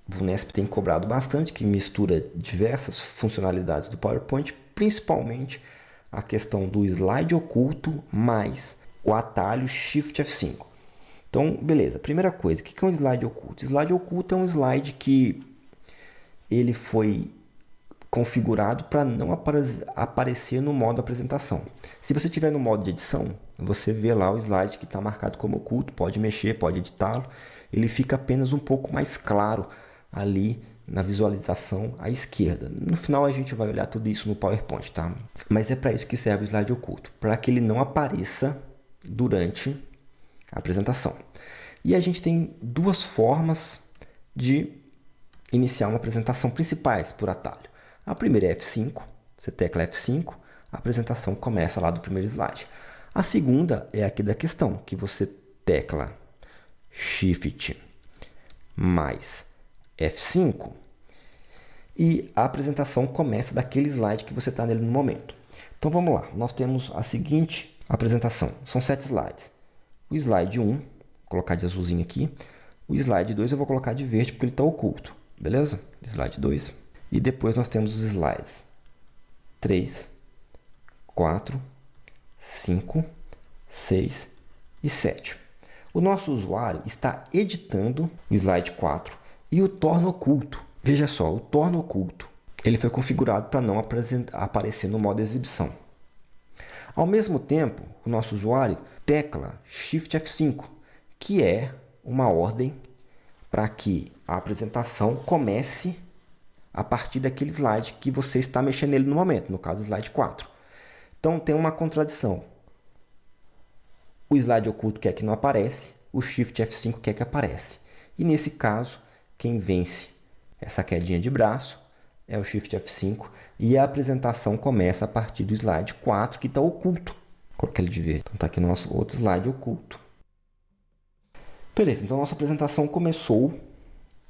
VUNESP tem cobrado bastante, que mistura diversas funcionalidades do PowerPoint, principalmente a questão do slide oculto mais o atalho Shift F5. Então, beleza. Primeira coisa, o que é um slide oculto? Slide oculto é um slide que ele foi configurado para não aparecer no modo apresentação. Se você estiver no modo de edição, você vê lá o slide que está marcado como oculto, pode mexer, pode editá-lo. Ele fica apenas um pouco mais claro ali na visualização à esquerda. No final a gente vai olhar tudo isso no PowerPoint, tá? Mas é para isso que serve o slide oculto, para que ele não apareça durante a apresentação. E a gente tem 2 formas de iniciar uma apresentação principais por atalho. A primeira é F5, você tecla F5, a apresentação começa lá do primeiro slide. A segunda é aqui da questão, que você tecla Shift mais F5 e a apresentação começa daquele slide que você está nele no momento. Então vamos lá, nós temos a seguinte apresentação, são 7 slides. O slide 1, vou colocar de azulzinho aqui, o slide 2 eu vou colocar de verde porque ele está oculto, beleza? Slide 2. E depois nós temos os slides 3, 4, 5, 6 e 7. O nosso usuário está editando o slide 4 e o torna oculto. Veja só, o torna oculto. Ele foi configurado para não aparecer no modo exibição. Ao mesmo tempo, o nosso usuário tecla Shift F5, que é uma ordem para que a apresentação comece a partir daquele slide que você está mexendo nele no momento, no caso, slide 4. Então, tem uma contradição. O slide oculto quer que não aparece, o Shift F5 quer que aparece. E nesse caso, quem vence essa quedinha de braço é o Shift F5 e a apresentação começa a partir do slide 4, que está oculto. Vou colocar ele de verde. Então está aqui nosso outro slide oculto. Beleza, então nossa apresentação começou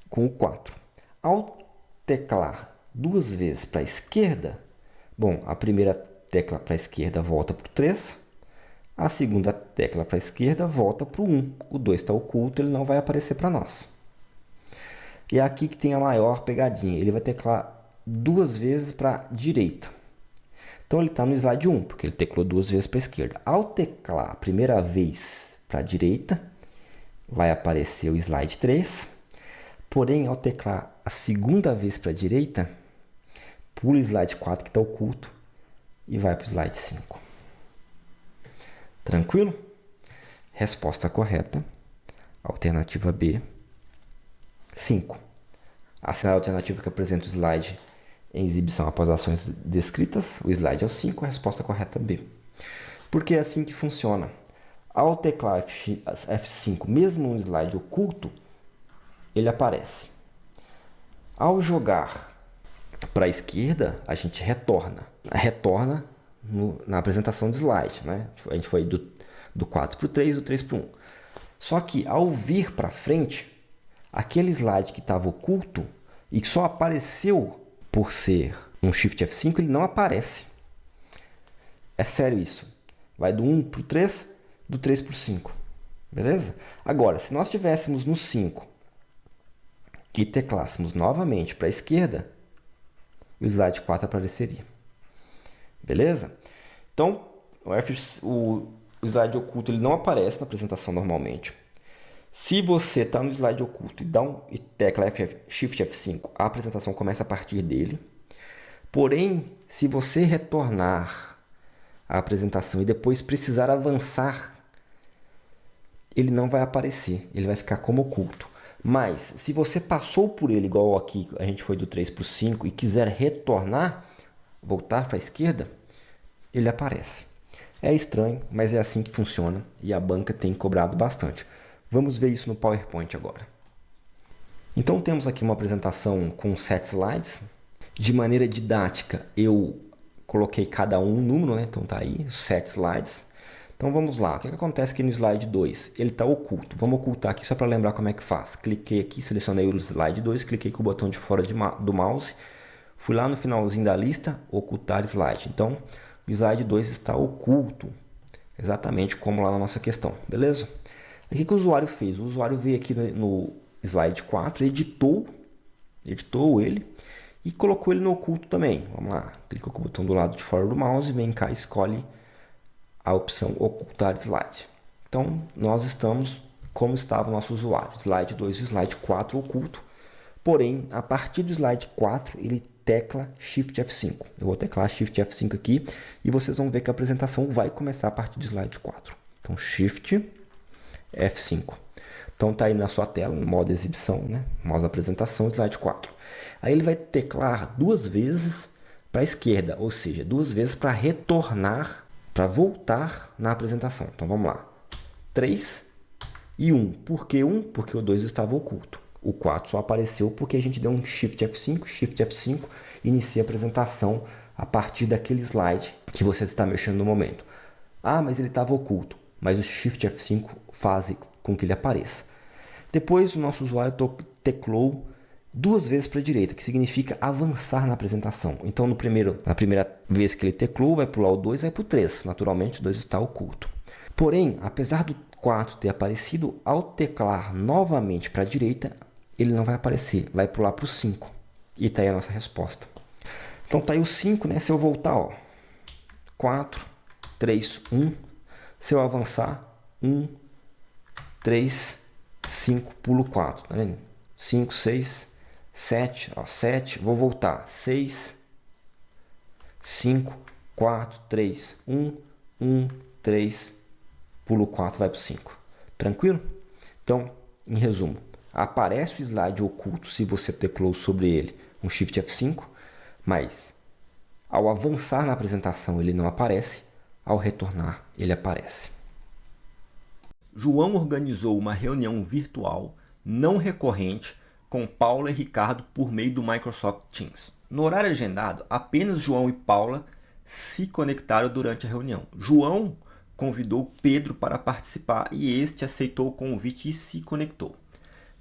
com o 4. Ao teclar duas vezes para a esquerda, bom, a primeira tecla para a esquerda volta para o 3, a segunda tecla para a esquerda volta para o 1. O 2 está oculto, ele não vai aparecer para nós. E é aqui que tem a maior pegadinha. Ele vai teclar duas vezes para a direita. Então ele está no slide 1, porque ele teclou duas vezes para a esquerda. Ao teclar a primeira vez para a direita, vai aparecer o slide 3. Porém, ao teclar a segunda vez para a direita, pula o slide 4 que está oculto e vai para o slide 5. Tranquilo? Resposta correta. Alternativa B. 5. Assinar a alternativa que apresenta o slide em exibição após ações descritas. O slide é o 5, a resposta correta é B. Porque é assim que funciona. Ao teclar F5, mesmo um slide oculto, ele aparece. Ao jogar para a esquerda, a gente retorna. Retorna na apresentação de slide, né? A gente foi do 4 para o 3, do 3 para o 1. Só que ao vir para frente, aquele slide que estava oculto e que só apareceu por ser um Shift F5, ele não aparece. É sério isso. Vai do 1 para o 3, do 3 para o 5. Beleza? Agora, se nós estivéssemos no 5 e teclássemos novamente para a esquerda, o slide 4 apareceria. Beleza? Então, o slide oculto ele não aparece na apresentação normalmente. Se você está no slide oculto e tecla Shift F5, a apresentação começa a partir dele. Porém, se você retornar à apresentação e depois precisar avançar, ele não vai aparecer, ele vai ficar como oculto. Mas, se você passou por ele, igual aqui, a gente foi do 3 para o 5, e quiser retornar, voltar para a esquerda, ele aparece. É estranho, mas é assim que funciona e a banca tem cobrado bastante. Vamos ver isso no PowerPoint agora. Então, temos aqui uma apresentação com 7 slides. De maneira didática, eu coloquei cada um número, né? Então, tá aí, 7 slides. Então, vamos lá. O que acontece aqui no slide 2? Ele está oculto. Vamos ocultar aqui só para lembrar como é que faz. Cliquei aqui, selecionei o slide 2, cliquei com o botão de fora do mouse. Fui lá no finalzinho da lista, ocultar slide. Então, o slide 2 está oculto, exatamente como lá na nossa questão, beleza? O que o usuário fez? O usuário veio aqui no slide 4, editou ele e colocou ele no oculto também. Vamos lá, clica com o botão do lado de fora do mouse, vem cá e escolhe a opção ocultar slide. Então, nós estamos como estava o nosso usuário, slide 2 e slide 4 oculto. Porém, a partir do slide 4, ele tecla Shift F5. Eu vou teclar Shift F5 aqui e vocês vão ver que a apresentação vai começar a partir do slide 4. Então, Shift F5. Então, está aí na sua tela, no modo exibição, né? Modo apresentação, slide 4. Aí ele vai teclar duas vezes para a esquerda, ou seja, duas vezes para retornar, para voltar na apresentação. Então, vamos lá. 3 e 1. Por que 1? Porque o 2 estava oculto. O 4 só apareceu porque a gente deu um Shift F5, inicia a apresentação a partir daquele slide que você está mexendo no momento. Ah, mas ele estava oculto. Mas o Shift F5 faz com que ele apareça. Depois, o nosso usuário teclou duas vezes para a direita, que significa avançar na apresentação. Então, na primeira vez que ele teclou, vai pular o 2 e vai para o 3. Naturalmente, o 2 está oculto. Porém, apesar do 4 ter aparecido, ao teclar novamente para a direita, ele não vai aparecer, vai pular para o 5. E está aí a nossa resposta. Então, está aí o 5, né? Se eu voltar, ó, 4, 3, 1. Se eu avançar, 1, 3, 5, pulo 4, tá vendo? 5, 6, 7, ó, 7, vou voltar, 6, 5, 4, 3, 1, 1, 3, pulo 4, vai para o 5. Tranquilo? Então, em resumo, aparece o slide oculto se você teclou sobre ele um Shift F5, mas ao avançar na apresentação ele não aparece, ao retornar ele aparece. João organizou uma reunião virtual não recorrente com Paula e Ricardo por meio do Microsoft Teams. No horário agendado, apenas João e Paula se conectaram durante a reunião. João convidou Pedro para participar e este aceitou o convite e se conectou.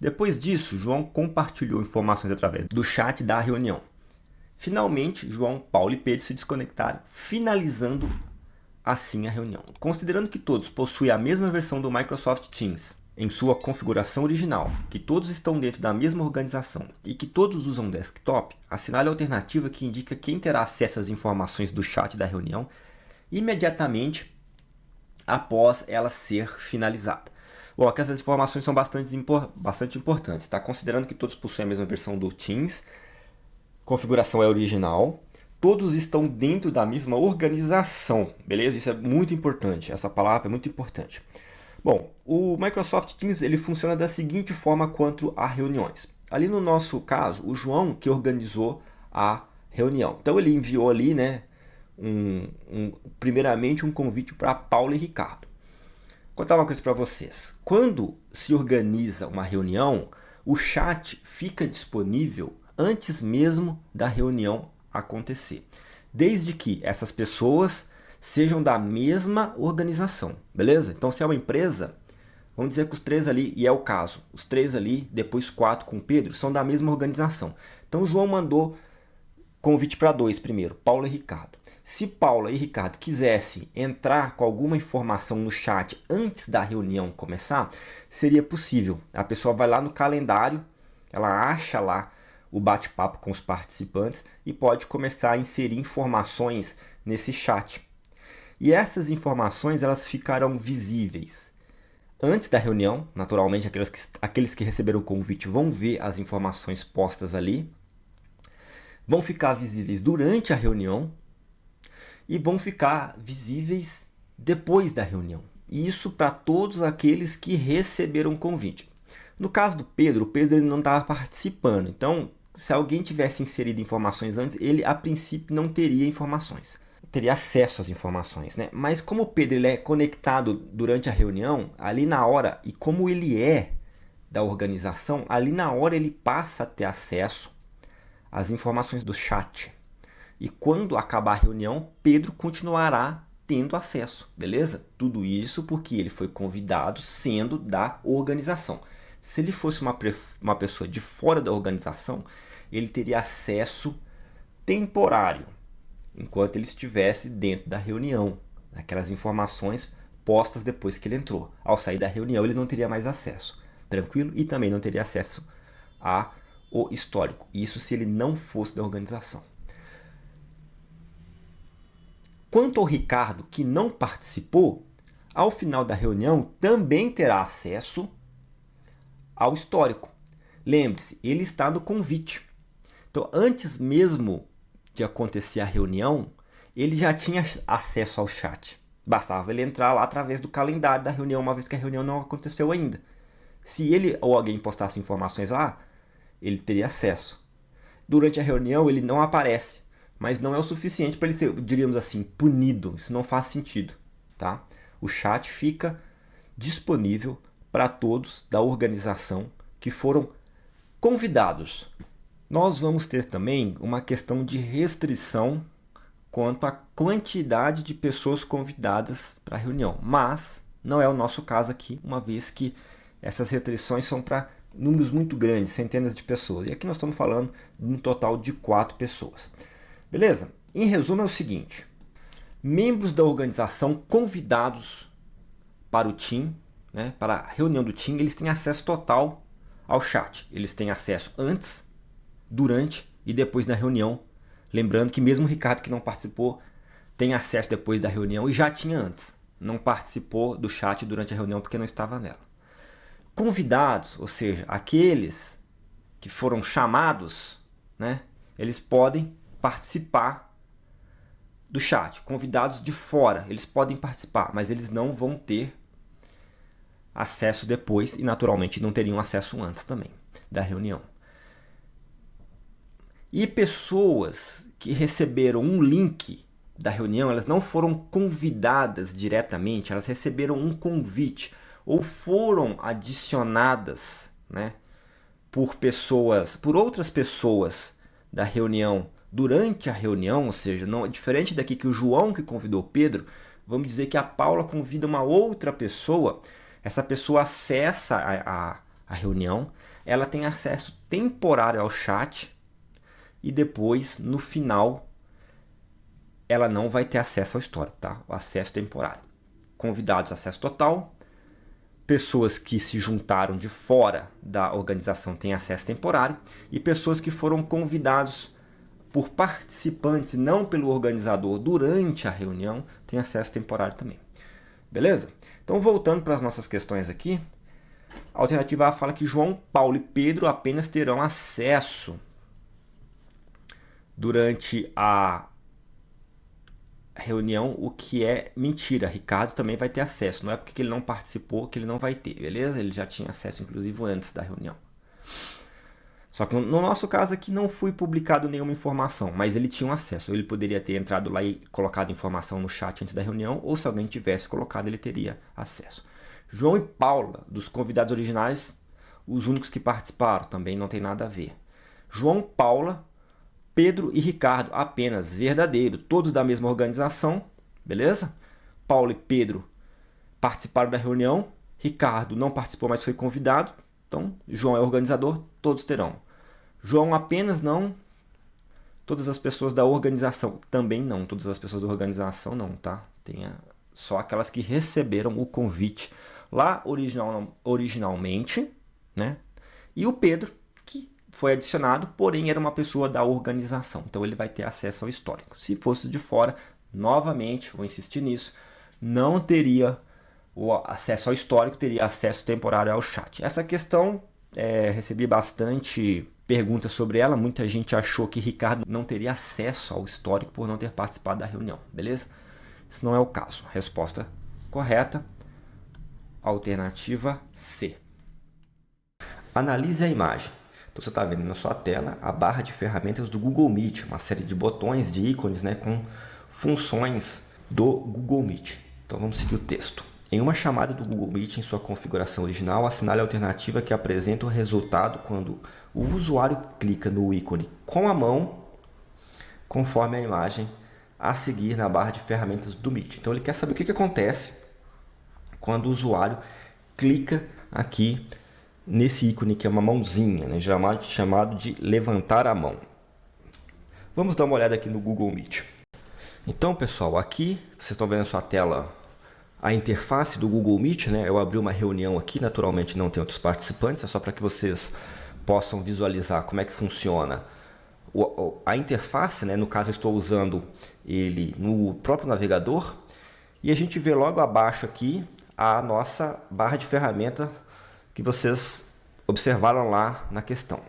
Depois disso, João compartilhou informações através do chat da reunião. Finalmente, João, Paulo e Pedro se desconectaram, finalizando assim a reunião. Considerando que todos possuem a mesma versão do Microsoft Teams em sua configuração original, que todos estão dentro da mesma organização e que todos usam desktop, assinale a alternativa que indica quem terá acesso às informações do chat da reunião imediatamente após ela ser finalizada. Bom, aqui essas informações são bastante importantes, tá? Considerando que todos possuem a mesma versão do Teams, configuração é original, todos estão dentro da mesma organização, beleza? Isso é muito importante, essa palavra é muito importante. Bom, o Microsoft Teams ele funciona da seguinte forma quanto a reuniões. Ali no nosso caso, o João que organizou a reunião. Então ele enviou ali, né, primeiramente um convite para Paulo e Ricardo. Vou contar uma coisa para vocês. Quando se organiza uma reunião, o chat fica disponível antes mesmo da reunião acontecer. Desde que essas pessoas sejam da mesma organização, beleza? Então, se é uma empresa, vamos dizer que os três ali, e é o caso, os três ali, depois 4 com o Pedro, são da mesma organização. Então, o João mandou convite para 2 primeiro, Paulo e Ricardo. Se Paula e Ricardo quisessem entrar com alguma informação no chat antes da reunião começar, seria possível. A pessoa vai lá no calendário, ela acha lá o bate-papo com os participantes e pode começar a inserir informações nesse chat. E essas informações elas ficarão visíveis antes da reunião. Naturalmente, aqueles que receberam o convite vão ver as informações postas ali. Vão ficar visíveis durante a reunião e vão ficar visíveis depois da reunião. E isso para todos aqueles que receberam o convite. No caso do Pedro, o Pedro ele não estava participando. Então, se alguém tivesse inserido informações antes, ele a princípio não teria informações. Teria acesso às informações, né? Mas como o Pedro ele é conectado durante a reunião, ali na hora, e como ele é da organização, ali na hora ele passa a ter acesso às informações do chat. E quando acabar a reunião, Pedro continuará tendo acesso, beleza? Tudo isso porque ele foi convidado sendo da organização. Se ele fosse uma pessoa de fora da organização, ele teria acesso temporário, enquanto ele estivesse dentro da reunião, aquelas informações postas depois que ele entrou. Ao sair da reunião, ele não teria mais acesso, tranquilo? E também não teria acesso ao histórico. Isso se ele não fosse da organização. Quanto ao Ricardo, que não participou, ao final da reunião também terá acesso ao histórico. Lembre-se, ele está no convite. Então, antes mesmo de acontecer a reunião, ele já tinha acesso ao chat. Bastava ele entrar lá através do calendário da reunião, uma vez que a reunião não aconteceu ainda. Se ele ou alguém postasse informações lá, ele teria acesso. Durante a reunião, ele não aparece, mas não é o suficiente para ele ser, diríamos assim, punido. Isso não faz sentido, tá? O chat fica disponível para todos da organização que foram convidados. Nós vamos ter também uma questão de restrição quanto à quantidade de pessoas convidadas para a reunião, mas não é o nosso caso aqui, uma vez que essas restrições são para números muito grandes, centenas de pessoas. E aqui nós estamos falando de um total de 4 pessoas. Beleza? Em resumo é o seguinte: membros da organização convidados para o team, né, para a reunião do team, eles têm acesso total ao chat. Eles têm acesso antes, durante e depois da reunião. Lembrando que mesmo o Ricardo, que não participou, tem acesso depois da reunião e já tinha antes. Não participou do chat durante a reunião porque não estava nela. Convidados, ou seja, aqueles que foram chamados, né, eles podem participar do chat. Convidados de fora, eles podem participar, mas eles não vão ter acesso depois e naturalmente não teriam acesso antes também da reunião. E pessoas que receberam um link da reunião, elas não foram convidadas diretamente, elas receberam um convite ou foram adicionadas, né, por outras pessoas da reunião durante a reunião, ou seja, não é diferente daqui que o João que convidou Pedro, vamos dizer que a Paula convida uma outra pessoa, essa pessoa acessa a reunião, ela tem acesso temporário ao chat e depois, no final, ela não vai ter acesso ao histórico, tá? O acesso temporário. Convidados, acesso total. Pessoas que se juntaram de fora da organização têm acesso temporário. E pessoas que foram convidados por participantes, não pelo organizador, durante a reunião, têm acesso temporário também. Beleza? Então, voltando para as nossas questões aqui, a alternativa A fala que João, Paulo e Pedro apenas terão acesso durante a reunião, o que é mentira. Ricardo também vai ter acesso. Não é porque ele não participou que ele não vai ter, beleza? Ele já tinha acesso, inclusive, antes da reunião. Só que no nosso caso aqui não foi publicado nenhuma informação, mas ele tinha um acesso. Ele poderia ter entrado lá e colocado informação no chat antes da reunião, ou se alguém tivesse colocado, ele teria acesso. João e Paula, dos convidados originais, os únicos que participaram, também não tem nada a ver. João, Paula, Pedro e Ricardo, apenas verdadeiro, todos da mesma organização, beleza? Paulo e Pedro participaram da reunião, Ricardo não participou, mas foi convidado, então João é organizador, todos terão. João apenas não, todas as pessoas da organização também não, todas as pessoas da organização não, tá? Tem só aquelas que receberam o convite lá originalmente, né? E o Pedro, que foi adicionado, porém era uma pessoa da organização. Então ele vai ter acesso ao histórico. Se fosse de fora, novamente, vou insistir nisso, não teria o acesso ao histórico, teria acesso temporário ao chat. Essa questão, recebi bastante perguntas sobre ela. Muita gente achou que Ricardo não teria acesso ao histórico por não ter participado da reunião, beleza? Isso não é o caso. Resposta correta, alternativa C. Analise a imagem. Então você está vendo na sua tela a barra de ferramentas do Google Meet, uma série de botões, de ícones, né, com funções do Google Meet. Então vamos seguir o texto. Em uma chamada do Google Meet em sua configuração original, assinale a alternativa que apresenta o resultado quando o usuário clica no ícone com a mão, conforme a imagem a seguir na barra de ferramentas do Meet. Então ele quer saber o que acontece quando o usuário clica aqui nesse ícone que é uma mãozinha, né, geralmente chamado de levantar a mão. Vamos dar uma olhada aqui no Google Meet. Então, pessoal, aqui vocês estão vendo na sua tela a interface do Google Meet, né? Eu abri uma reunião aqui, naturalmente não tem outros participantes, é só para que vocês possam visualizar como é que funciona a interface, né? No caso, eu estou usando ele no próprio navegador e a gente vê logo abaixo aqui a nossa barra de ferramentas que vocês observaram lá na questão.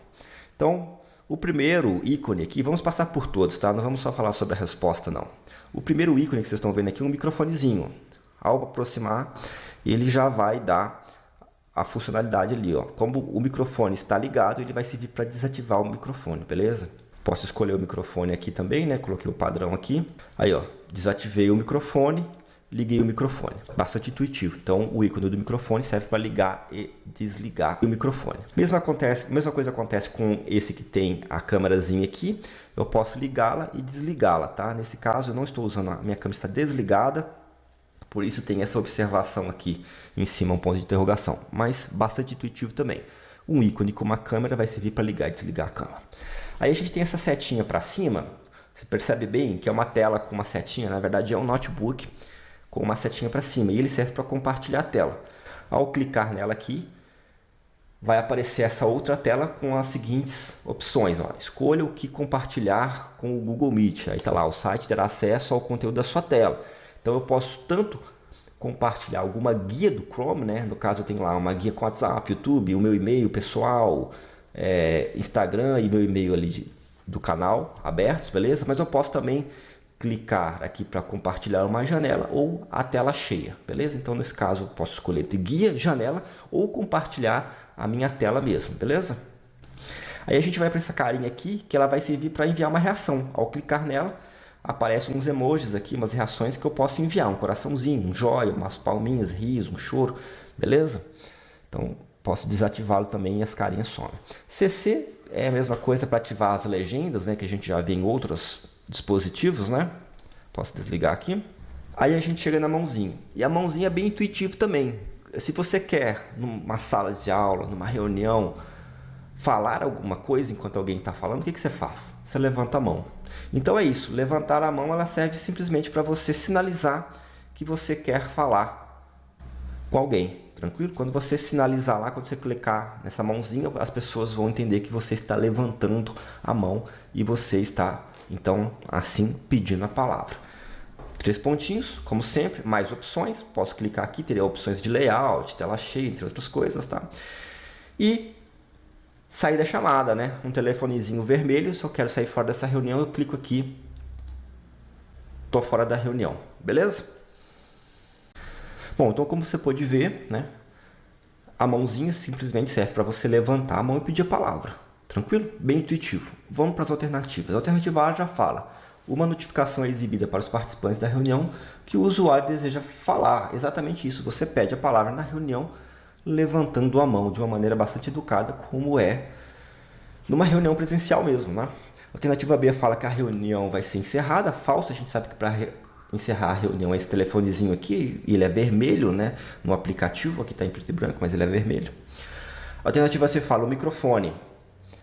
Então, o primeiro ícone aqui, vamos passar por todos, tá? Não vamos só falar sobre a resposta, não. O primeiro ícone que vocês estão vendo aqui é um microfonezinho. Ao aproximar, ele já vai dar a funcionalidade ali, ó. Como o microfone está ligado, ele vai servir para desativar o microfone, beleza? Posso escolher o microfone aqui também, né? Coloquei o padrão aqui. Aí, ó, desativei o microfone, liguei o microfone. Bastante intuitivo. Então, o ícone do microfone serve para ligar e desligar o microfone. Mesma coisa acontece com esse que tem a câmerazinha aqui. Eu posso ligá-la e desligá-la, tá? Nesse caso, eu não estou usando, a minha câmera está desligada. Por isso tem essa observação aqui em cima, um ponto de interrogação. Mas bastante intuitivo também. Um ícone com uma câmera vai servir para ligar e desligar a câmera. Aí a gente tem essa setinha para cima. Você percebe bem que é uma tela com uma setinha. Na verdade é um notebook com uma setinha para cima. E ele serve para compartilhar a tela. Ao clicar nela aqui, vai aparecer essa outra tela com as seguintes opções. Ó. Escolha o que compartilhar com o Google Meet. Aí está lá, o site terá acesso ao conteúdo da sua tela. Então eu posso tanto compartilhar alguma guia do Chrome, né? No caso eu tenho lá uma guia com WhatsApp, YouTube, o meu e-mail pessoal, Instagram e meu e-mail ali do canal abertos, beleza? Mas eu posso também clicar aqui para compartilhar uma janela ou a tela cheia, beleza? Então nesse caso eu posso escolher entre guia, janela ou compartilhar a minha tela mesmo, beleza? Aí a gente vai para essa carinha aqui que ela vai servir para enviar uma reação. Ao clicar nela, aparecem uns emojis aqui, umas reações que eu posso enviar. Um coraçãozinho, um joia, umas palminhas, riso, um choro, beleza? Então, Posso desativá-lo também e as carinhas somem. CC é a mesma coisa para ativar as legendas, né, que a gente já vê em outros dispositivos, né? Posso desligar aqui. Aí a gente chega na mãozinha. E a mãozinha é bem intuitivo também. Se você quer, numa sala de aula, numa reunião, falar alguma coisa enquanto alguém está falando, o que você faz? Você levanta a mão. Então é isso. Levantar a mão, ela serve simplesmente para você sinalizar que você quer falar com alguém. Tranquilo? Quando você sinalizar lá, quando você clicar nessa mãozinha, as pessoas vão entender que você está levantando a mão e você está, então, assim, pedindo a palavra. 3 pontinhos, como sempre, mais opções. Posso clicar aqui, teria opções de layout, tela cheia, entre outras coisas, tá? E sair da chamada, né? Um telefonezinho vermelho, se eu quero sair fora dessa reunião, eu clico aqui. Tô fora da reunião, beleza? Bom, então como você pode ver, né? A mãozinha simplesmente serve para você levantar a mão e pedir a palavra. Tranquilo? Bem intuitivo. Vamos para as alternativas. A alternativa A já fala. Uma notificação é exibida para os participantes da reunião que o usuário deseja falar. Exatamente isso. Você pede a palavra na reunião levantando a mão de uma maneira bastante educada, como é numa reunião presencial mesmo, né? A alternativa B fala que a reunião vai ser encerrada. Falso, a gente sabe que para encerrar a reunião é esse telefonezinho aqui, e ele é vermelho, né? No aplicativo, aqui está em preto e branco, mas ele é vermelho. A alternativa C fala o microfone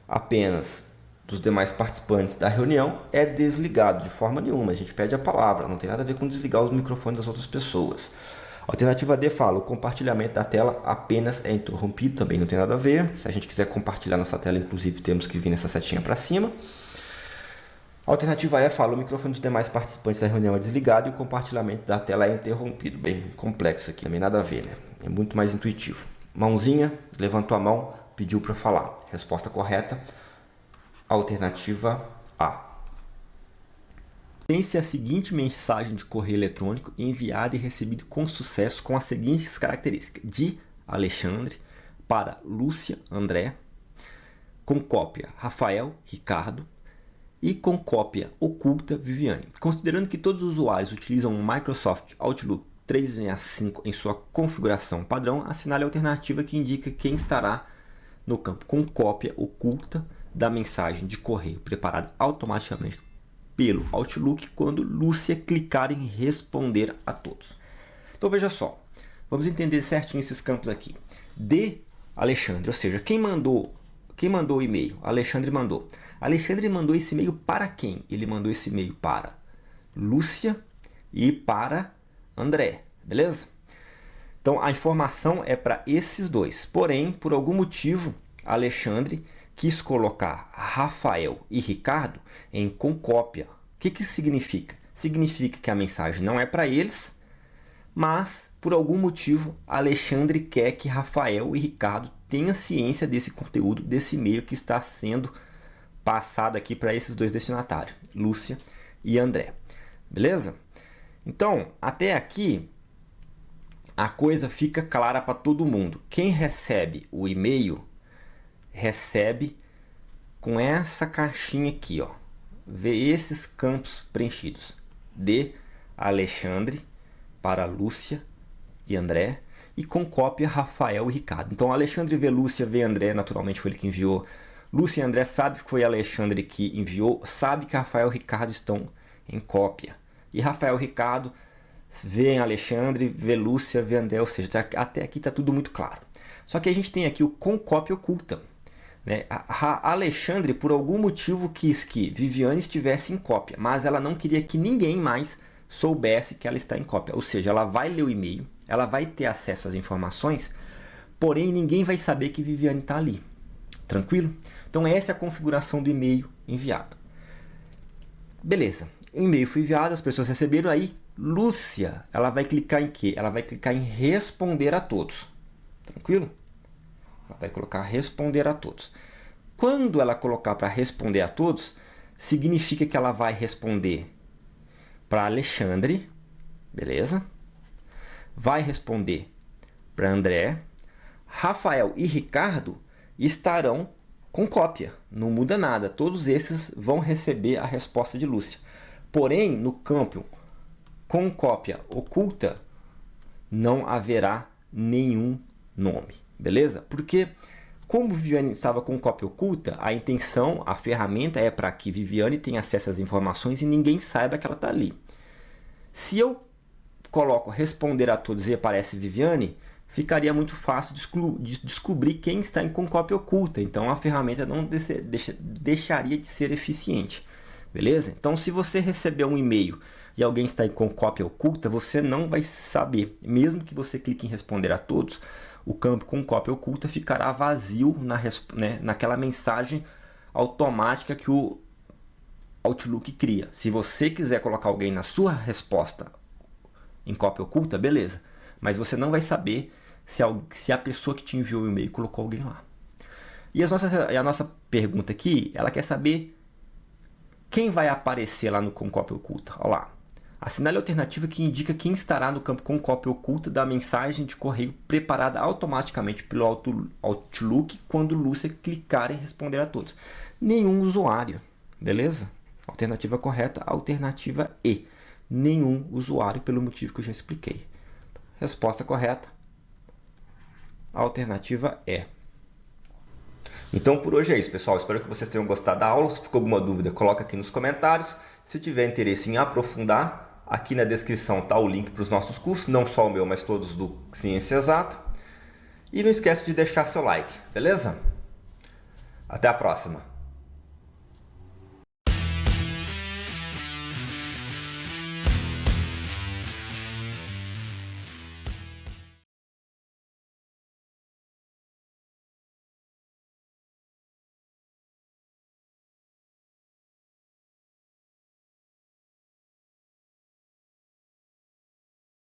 apenas dos demais participantes da reunião é desligado de forma nenhuma. A gente pede a palavra, não tem nada a ver com desligar os microfones das outras pessoas. A alternativa D fala o compartilhamento da tela apenas é interrompido, também não tem nada a ver. Se a gente quiser compartilhar nossa tela, inclusive, temos que vir nessa setinha para cima. A alternativa E fala o microfone dos demais participantes da reunião é desligado e o compartilhamento da tela é interrompido. Bem complexo aqui, também nada a ver, né? É muito mais intuitivo. Mãozinha, levantou a mão, pediu para falar. Resposta correta, alternativa A. Pense a seguinte mensagem de correio eletrônico enviada e recebida com sucesso com as seguintes características. De Alexandre para Lúcia André, com cópia Rafael Ricardo, e com cópia oculta Viviane. Considerando que todos os usuários utilizam o Microsoft Outlook 365 em sua configuração padrão, assinale a alternativa que indica quem estará no campo com cópia oculta da mensagem de correio preparada automaticamente pelo Outlook quando Lúcia clicar em responder a todos. Então veja só, vamos entender certinho esses campos aqui. De Alexandre, ou seja, quem mandou o e-mail? Alexandre mandou. Alexandre mandou esse e-mail para quem? Ele mandou esse e-mail para Lúcia e para André, beleza? Então a informação é para esses dois. Porém, por algum motivo, Alexandre quis colocar Rafael e Ricardo em com cópia. O que isso significa? Significa que a mensagem não é para eles, mas por algum motivo Alexandre quer que Rafael e Ricardo tenham ciência desse conteúdo, desse e-mail que está sendo passado aqui para esses dois destinatários, Lúcia e André. Beleza? Então, até aqui, a coisa fica clara para todo mundo. Quem recebe o e-mail, recebe com essa caixinha aqui, ó. Vê esses campos preenchidos. De Alexandre para Lúcia e André, e com cópia Rafael e Ricardo. Então, Alexandre vê Lúcia, vê André, naturalmente foi ele que enviou. Lúcia e André sabe que foi Alexandre que enviou, sabe que Rafael e Ricardo estão em cópia. E Rafael e Ricardo vê Alexandre, vê Lúcia, vê André, ou seja, até aqui está tudo muito claro. Só que a gente tem aqui o com cópia oculta. Né? A Alexandre, por algum motivo, quis que Viviane estivesse em cópia, mas ela não queria que ninguém mais soubesse que ela está em cópia. Ou seja, ela vai ler o e-mail, ela vai ter acesso às informações, porém ninguém vai saber que Viviane está ali. Tranquilo? Então essa é a configuração do e-mail enviado. Beleza, o e-mail foi enviado, as pessoas receberam, aí Lúcia, ela vai clicar em quê? Ela vai clicar em responder a todos. Tranquilo? Ela vai colocar responder a todos. Quando ela colocar para responder a todos, significa que ela vai responder para Alexandre, beleza? Vai responder para André, Rafael e Ricardo estarão com cópia, não muda nada, todos esses vão receber a resposta de Lúcia. Porém, no campo com cópia oculta, não haverá nenhum nome. beleza? Porque como Viviane estava com cópia oculta, a intenção, a ferramenta é para que Viviane tenha acesso às informações e ninguém saiba que ela está ali. Se eu coloco responder a todos e aparece Viviane, ficaria muito fácil de descobrir quem está com cópia oculta. Então a ferramenta não deixaria de ser eficiente. Beleza? Então se você receber um e-mail e alguém está com cópia oculta, você não vai saber. Mesmo que você clique em responder a todos, o campo com cópia oculta ficará vazio naquela mensagem automática que o Outlook cria. Se você quiser colocar alguém na sua resposta em cópia oculta, beleza. Mas você não vai saber se a pessoa que te enviou o e-mail colocou alguém lá. E a nossa pergunta aqui, ela quer saber quem vai aparecer lá no com cópia oculta. Olha lá. Assinale a alternativa que indica quem estará no campo com cópia oculta da mensagem de correio preparada automaticamente pelo Outlook quando Lúcia clicar em responder a todos. Nenhum usuário, beleza? Alternativa correta, alternativa E. Nenhum usuário pelo motivo que eu já expliquei. Resposta correta, alternativa E. Então por hoje é isso, pessoal. Espero que vocês tenham gostado da aula. Se ficou alguma dúvida, coloca aqui nos comentários. Se tiver interesse em aprofundar, aqui na descrição está o link para os nossos cursos, não só o meu, mas todos do Ciência Exata. E não esquece de deixar seu like, beleza? Até a próxima!